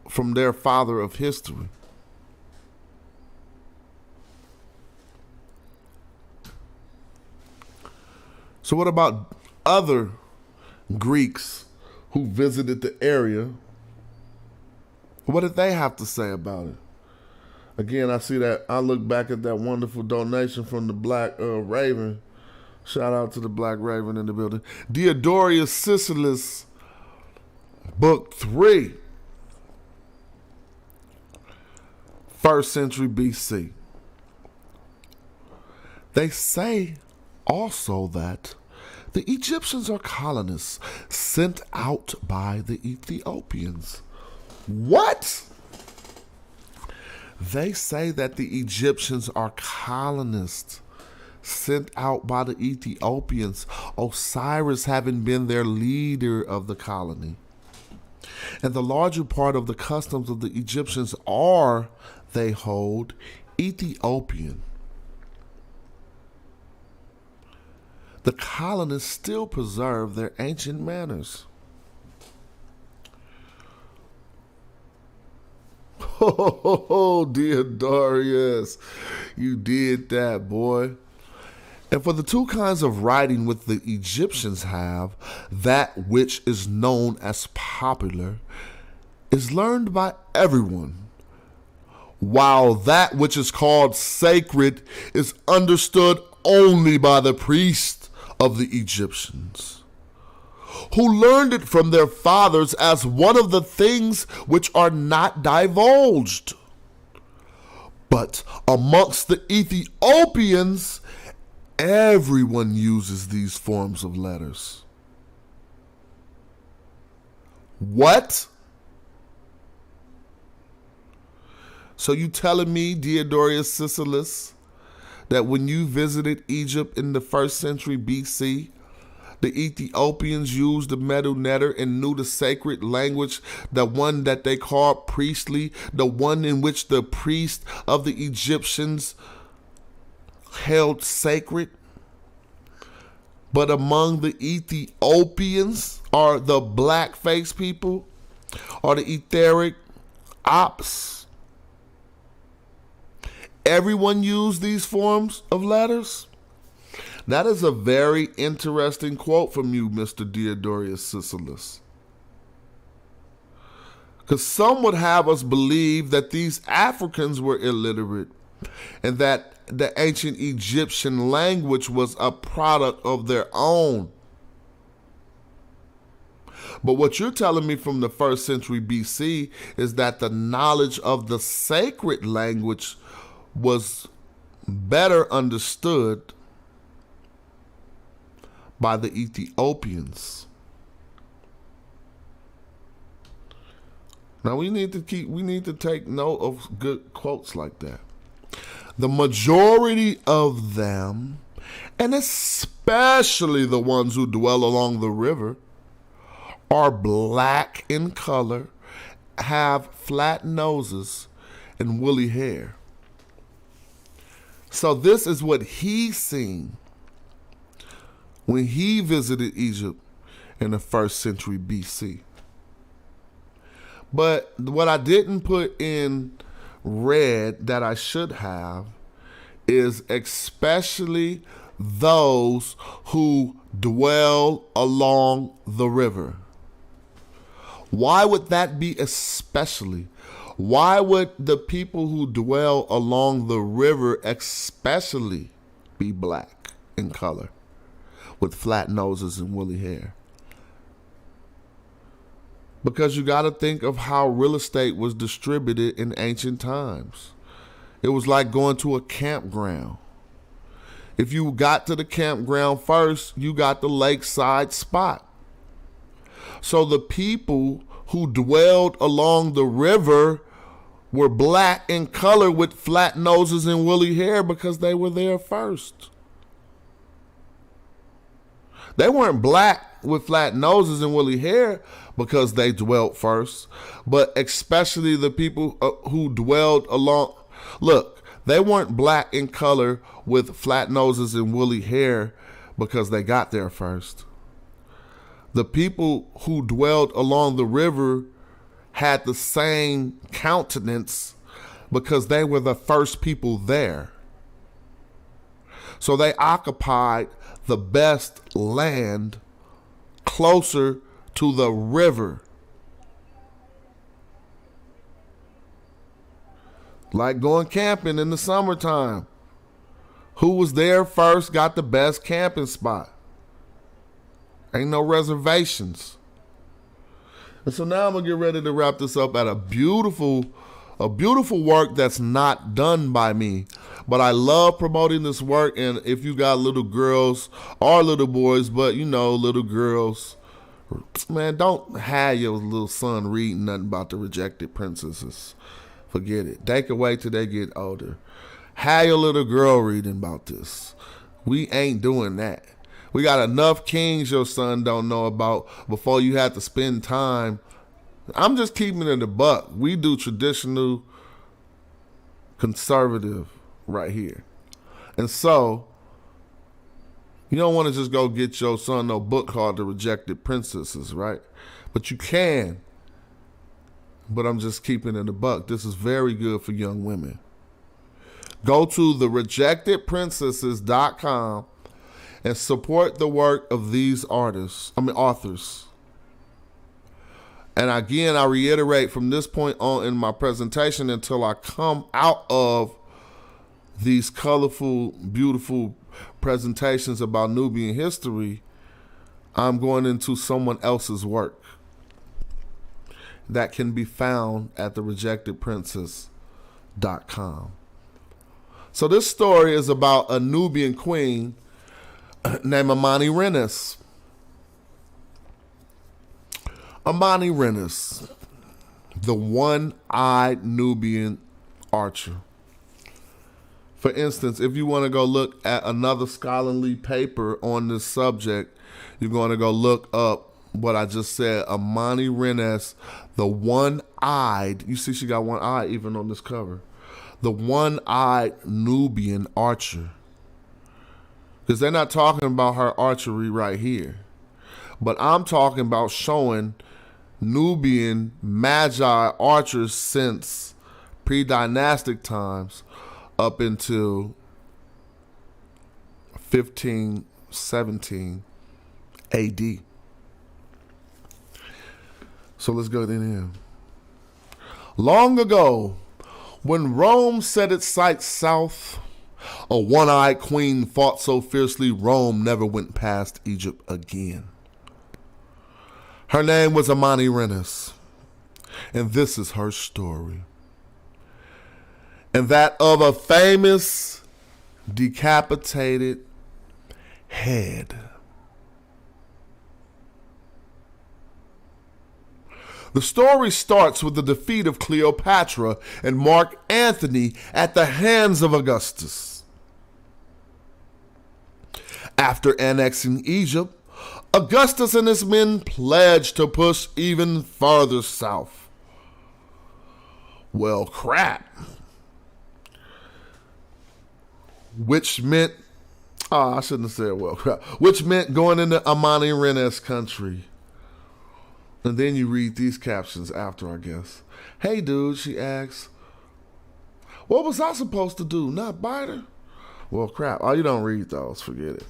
from their father of history? So what about other Greeks who visited the area? What did they have to say about it? Again, I look back at that wonderful donation from the Black Raven. Shout out to the Black Raven in the building. Diodorus Siculus, Book 3. 1st century BC. They say also that the Egyptians are colonists sent out by the Ethiopians. What? They say that the Egyptians are colonists sent out by the Ethiopians, Osiris having been their leader of the colony. And the larger part of the customs of the Egyptians are, they hold, Ethiopian. The colonists still preserve their ancient manners. Oh, dear Darius, you did that, boy. And for the two kinds of writing which the Egyptians have, that which is known as popular is learned by everyone, while that which is called sacred is understood only by the priests of the Egyptians, who learned it from their fathers as one of the things which are not divulged. But amongst the Ethiopians, everyone uses these forms of letters. What? So you telling me, Diodorus Siculus, that when you visited Egypt in the 1st century BC, the Ethiopians used the Medu Neter and knew the sacred language, the one that they called priestly, the one in which the priests of the Egyptians held sacred? But among the Ethiopians are the black-faced people, or the etheric ops. Everyone used these forms of letters? That is a very interesting quote from you, Mr. Diodorus Siculus. Because some would have us believe that these Africans were illiterate and that the ancient Egyptian language was a product of their own. But what you're telling me from the 1st century BC is that the knowledge of the sacred language was better understood by the Ethiopians. Now we need to take note of good quotes like that. The majority of them, and especially the ones who dwell along the river, are black in color, have flat noses, and woolly hair. So this is what he seen when he visited Egypt in the 1st century BC. But what I didn't put in red that I should have is especially those who dwell along the river. Why would that be especially? Why would the people who dwell along the river especially be black in color with flat noses and woolly hair? Because you got to think of how real estate was distributed in ancient times. It was like going to a campground. If you got to the campground first, you got the lakeside spot. So the people who dwelled along the river were black in color with flat noses and woolly hair because they were there first. They weren't black with flat noses and woolly hair because they dwelt first, but especially the people who dwelled along. Look, they weren't black in color with flat noses and woolly hair because they got there first. The people who dwelled along the river had the same countenance because they were the first people there. So they occupied the best land closer to the river. Like going camping in the summertime. Who was there first got the best camping spot. Ain't no reservations. And so now I'm going to get ready to wrap this up at a beautiful a beautiful work that's not done by me. But I love promoting this work, and if you got little girls or little boys, but you know, little girls, man, don't have your little son reading nothing about the rejected princesses. Forget it. They can wait till they get older. Have your little girl reading about this. We ain't doing that. We got enough kings your son don't know about before you have to spend time. I'm just keeping it a buck. We do traditional conservative right here. And so, you don't want to just go get your son no book called The Rejected Princesses, right? But you can. But I'm just keeping it a buck. This is very good for young women. Go to therejectedprincesses.com and support the work of these authors. And again, I reiterate from this point on in my presentation until I come out of these colorful, beautiful presentations about Nubian history, I'm going into someone else's work that can be found at therejectedprincess.com. So this story is about a Nubian queen named Amani Renes. Amani Renes, the one-eyed Nubian archer. For instance, if you want to go look at another scholarly paper on this subject, you're going to go look up what I just said, Amani Renes, the one-eyed, you see she got one eye even on this cover, the one-eyed Nubian archer. Because they're not talking about her archery right here. But I'm talking about showing Nubian Madjai archers since pre-dynastic times up until 1517 AD. So let's go in. Long ago, when Rome set its sights south, a one-eyed queen fought so fiercely Rome never went past Egypt again. Her name was Amani Renes, and this is her story. And that of a famous decapitated head. The story starts with the defeat of Cleopatra and Mark Antony at the hands of Augustus. After annexing Egypt, Augustus and his men pledged to push even farther south. Well, crap. Which meant, I shouldn't have said well, crap. Which meant going into Amani Renes country. And then you read these captions after, I guess. Hey, dude, she asks, what was I supposed to do? Not bite her? Well, crap. Oh, you don't read those. Forget it.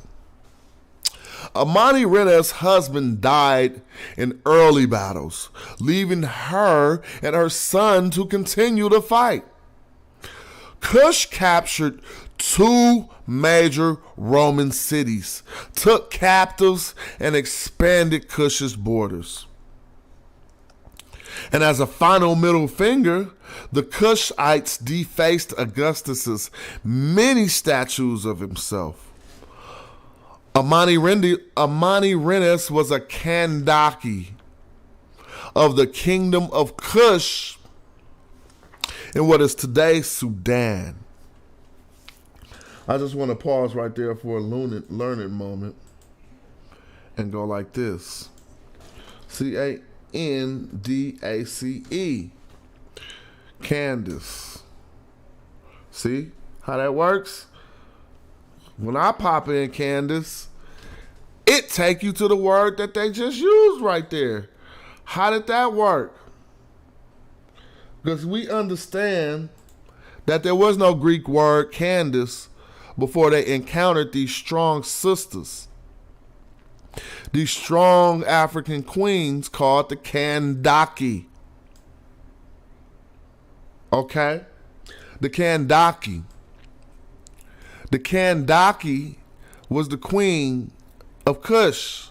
Amani Renes' husband died in early battles, leaving her and her son to continue the fight. Kush captured 2 major Roman cities, took captives, and expanded Kush's borders. And as a final middle finger, the Kushites defaced Augustus's many statues of himself. Amani Renes was a Kandaki of the kingdom of Kush in what is today Sudan. I just want to pause right there for a learning moment and go like this. Candace. Candace. See how that works? When I pop in Candace, it take you to the word that they just used right there. How did that work? Because we understand that there was no Greek word Candace before they encountered these strong sisters. These strong African queens called the Kandaki. Okay? The Kandaki. The Kandaki was the queen of Kush,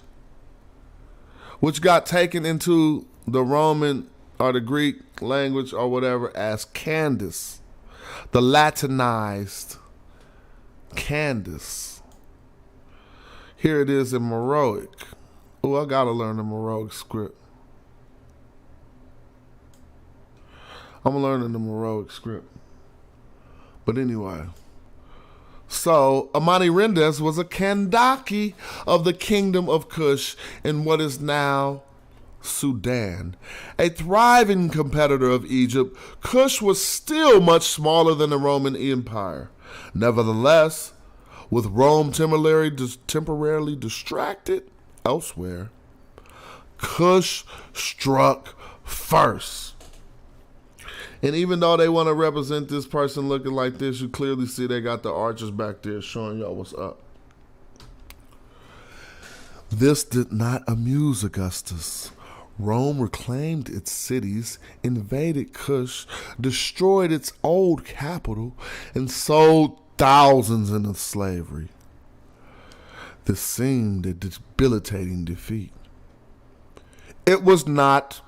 which got taken into the Roman or the Greek language or whatever as Candace, the Latinized Candace. Here it is in Meroic. Oh, I gotta learn the Meroic script. I'm learning the Meroic script. But anyway, so Amani-Rendes was a Kandaki of the kingdom of Kush in what is now Sudan. A thriving competitor of Egypt, Kush was still much smaller than the Roman Empire. Nevertheless, with Rome temporarily distracted elsewhere, Kush struck first. And even though they want to represent this person looking like this, you clearly see they got the archers back there showing y'all what's up. This did not amuse Augustus. Rome reclaimed its cities, invaded Kush, destroyed its old capital, and sold thousands into slavery. This seemed a debilitating defeat. It was not.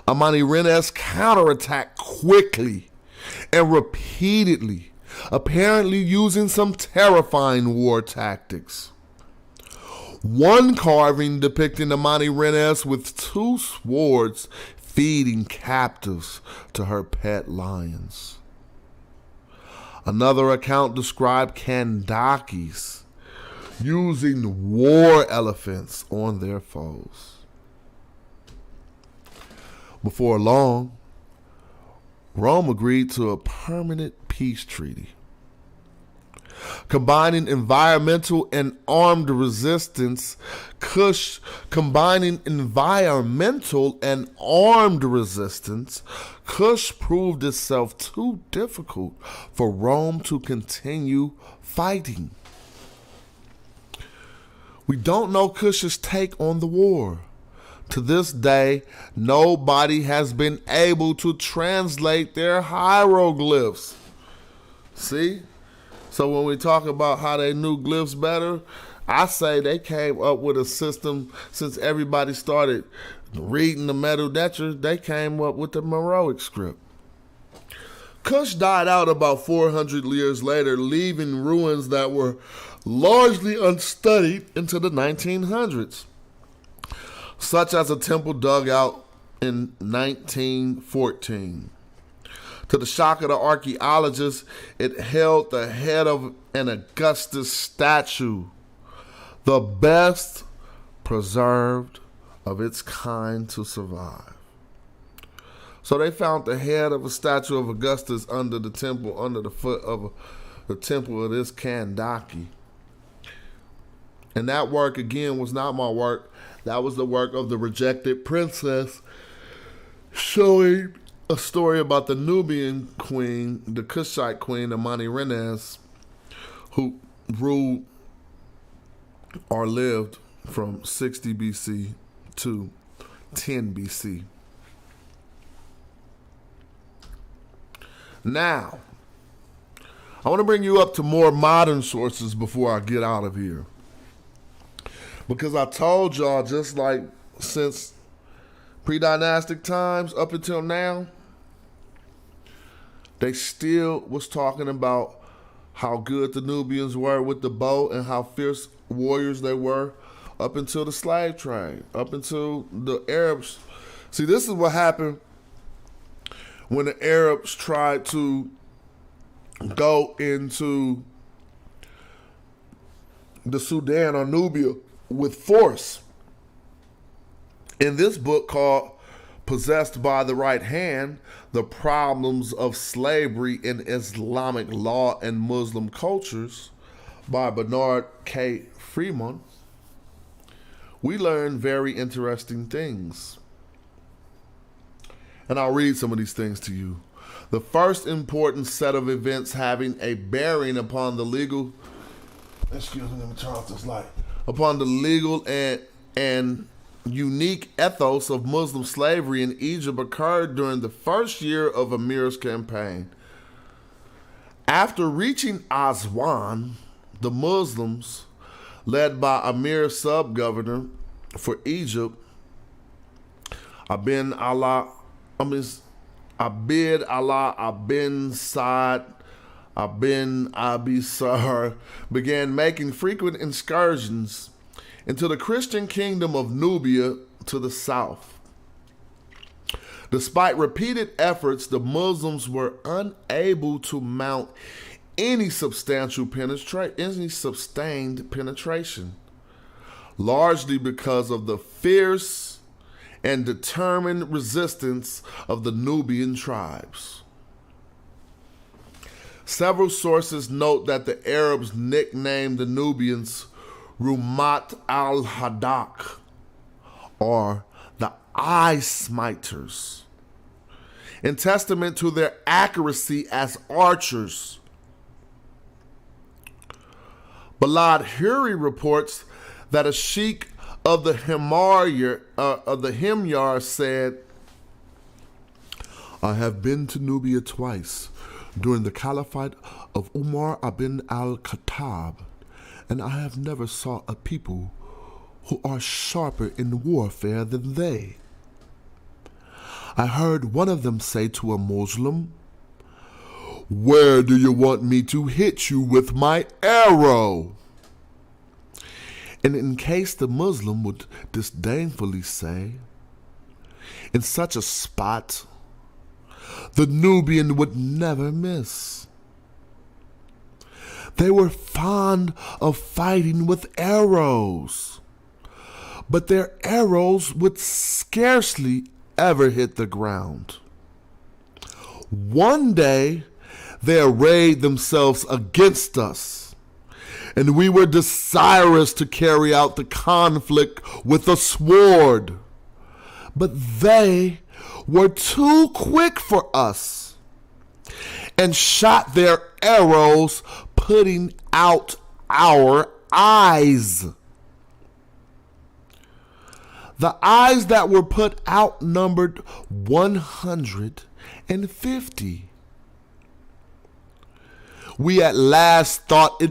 Amani-Rendes counterattacked quickly and repeatedly, apparently using some terrifying war tactics. One carving depicting Amani-Rendes with two swords feeding captives to her pet lions. Another account described Kandakis using war elephants on their foes. Before long, Rome agreed to a permanent peace treaty, combining environmental and armed resistance. Kush proved itself too difficult for Rome to continue fighting. We don't know Kush's take on the war. To this day, nobody has been able to translate their hieroglyphs. See? So when we talk about how they knew glyphs better, I say they came up with a system since everybody started reading the Medu Neter, they came up with the Meroic script. Kush died out about 400 years later, leaving ruins that were largely unstudied into the 1900s. Such as a temple dug out in 1914. To the shock of the archaeologists, it held the head of an Augustus statue, the best preserved of its kind to survive. So they found the head of a statue of Augustus under the temple, under the foot of the temple of this Kandaki. And that work, again, was not my work. That was the work of the rejected princess, showing a story about the Nubian queen, the Kushite queen, Amani-Rendes, who ruled or lived from 60 BC to 10 BC. Now, I want to bring you up to more modern sources before I get out of here. Because I told y'all, just like since pre-dynastic times up until now, they still was talking about how good the Nubians were with the bow and how fierce warriors they were up until the slave trade, up until the Arabs. See, this is what happened when the Arabs tried to go into the Sudan or Nubia with force. In this book called Possessed by the Right Hand, The Problems of Slavery in Islamic Law and Muslim Cultures by Bernard K. Freeman, we learn very interesting things. And I'll read some of these things to you. The first important set of events having a bearing upon the legal, excuse me, let me turn off this light, upon the legal and unique ethos of Muslim slavery in Egypt occurred during the first year of Amir's campaign. After reaching Aswan, the Muslims, led by Amir's sub-governor for Egypt, Abin Allah, Abid Allah Abin Saad Abin Abisar began making frequent excursions into the Christian kingdom of Nubia to the south. Despite repeated efforts, the Muslims were unable to mount any sustained penetration, largely because of the fierce and determined resistance of the Nubian tribes. Several sources note that the Arabs nicknamed the Nubians Rumat al-Hadak, or the eye smiters, in testament to their accuracy as archers. Balad Huri reports that a sheikh of the Himyar said, "I have been to Nubia twice during the caliphate of Umar ibn al-Khattab, and I have never saw a people who are sharper in warfare than they. I heard one of them say to a Muslim, 'Where do you want me to hit you with my arrow?' And in case the Muslim would disdainfully say, 'In such a spot,' the Nubian would never miss. They were fond of fighting with arrows, but their arrows would scarcely ever hit the ground. One day, they arrayed themselves against us, and we were desirous to carry out the conflict with a sword. But they were too quick for us and shot their arrows, putting out our eyes. The eyes that were put out numbered 150. We at last thought the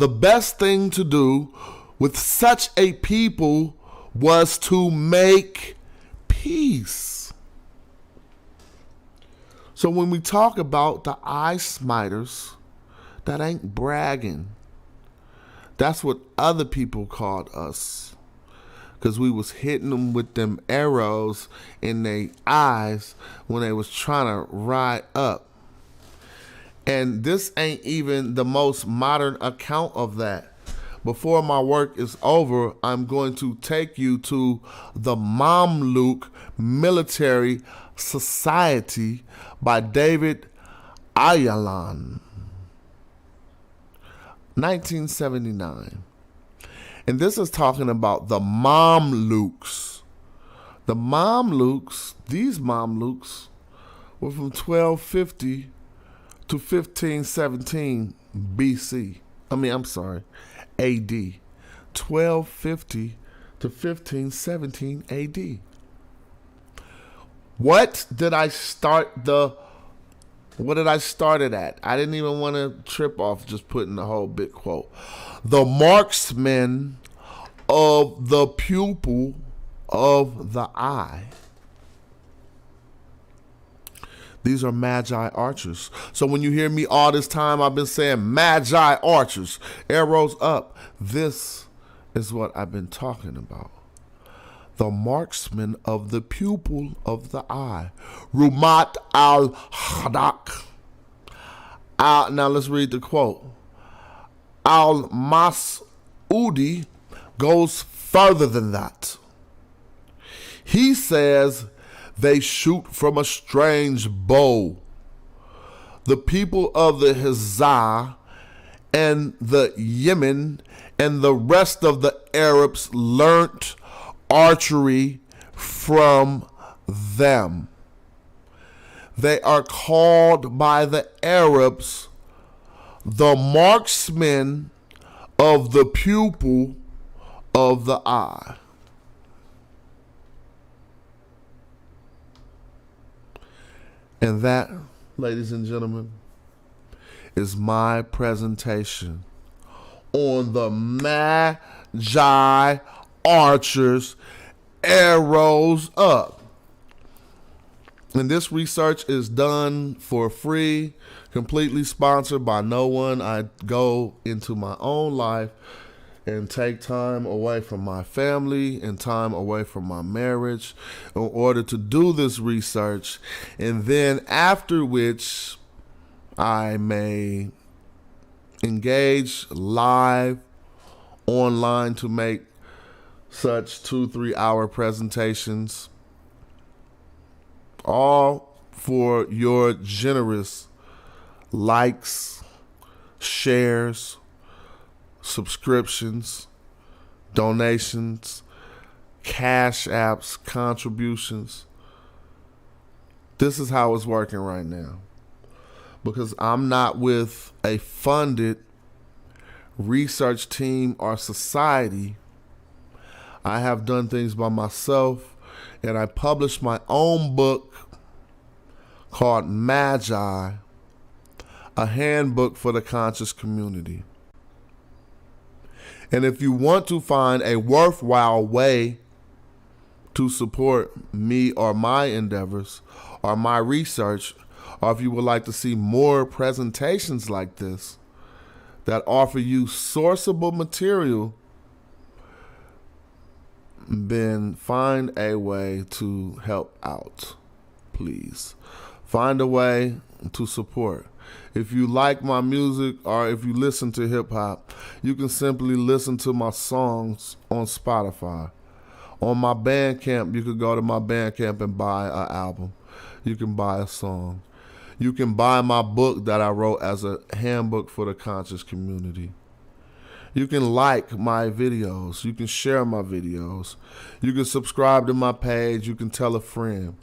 best thing to do with such a people was to make peace." So when we talk about the eye smiters, that ain't bragging. That's what other people called us, because we was hitting them with them arrows in their eyes when they was trying to ride up. And this ain't even the most modern account of that. Before my work is over, I'm going to take you to the Mamluk Military Society by David Ayalan, 1979. And this is talking about the Mamluks. The Mamluks, these Mamluks, were from 1250 to 1517 BC. AD. 1250 to 1517 AD. What did I start it at? I didn't even want to trip off just putting the whole big quote. The marksmen of the pupil of the eye. These are Madjai archers. So when you hear me all this time, I've been saying Madjai archers, arrows up. This is what I've been talking about. The marksman of the pupil of the eye. Rumat al-Hadak. Now let's read the quote. Al-Mas'udi goes further than that. He says they shoot from a strange bow. The people of the Hizah and the Yemen and the rest of the Arabs learnt archery from them. They are called by the Arabs the marksmen of the pupil of the eye. And that, ladies and gentlemen, is my presentation on the Madjai archers, arrows up. And this research is done for free, completely sponsored by no one. I go into my own life and take time away from my family and time away from my marriage in order to do this research. And then after which I may engage live online to make such 2-3 hour presentations, all for your generous likes, shares, subscriptions, donations, cash apps, contributions. This is how it's working right now. Because I'm not with a funded research team or society. I have done things by myself, and I published my own book called Madjai, a handbook for the conscious community. And if you want to find a worthwhile way to support me or my endeavors or my research, or if you would like to see more presentations like this that offer you sourceable material, then find a way to help out, please. Find a way to support. If you like my music or if you listen to hip hop, you can simply listen to my songs on Spotify. On my Bandcamp, you could go to my Bandcamp and buy an album. You can buy a song. You can buy my book that I wrote as a handbook for the conscious community. You can like my videos. You can share my videos. You can subscribe to my page. You can tell a friend.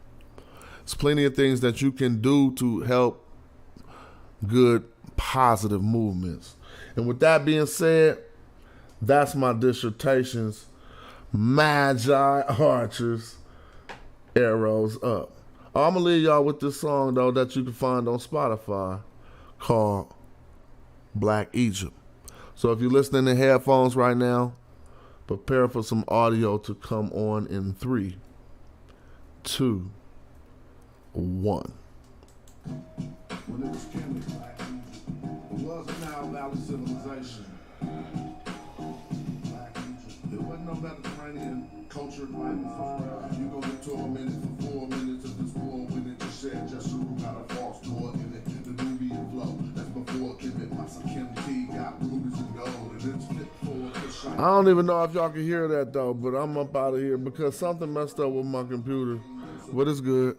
There's plenty of things that you can do to help good, positive movements. And with that being said, that's my dissertations. Magi, archers, arrows up. I'm going to leave y'all with this song, though, that you can find on Spotify called Black Egypt. So if you're listening in headphones right now, prepare for some audio to come on in 3, 2, 1. When it was Kemet, Black Egypt, it was a Nile Valley civilization. Black Egypt. It wasn't no Mediterranean culture like this. You gonna get tormented for 4 minutes of this war when it just said just who got a false door in it. The Nubian flow. That's before Kemet. My Kim T got rubies and gold, and it's fit for the shine. I don't even know if y'all can hear that though, but I'm up out of here because something messed up with my computer. But it's good.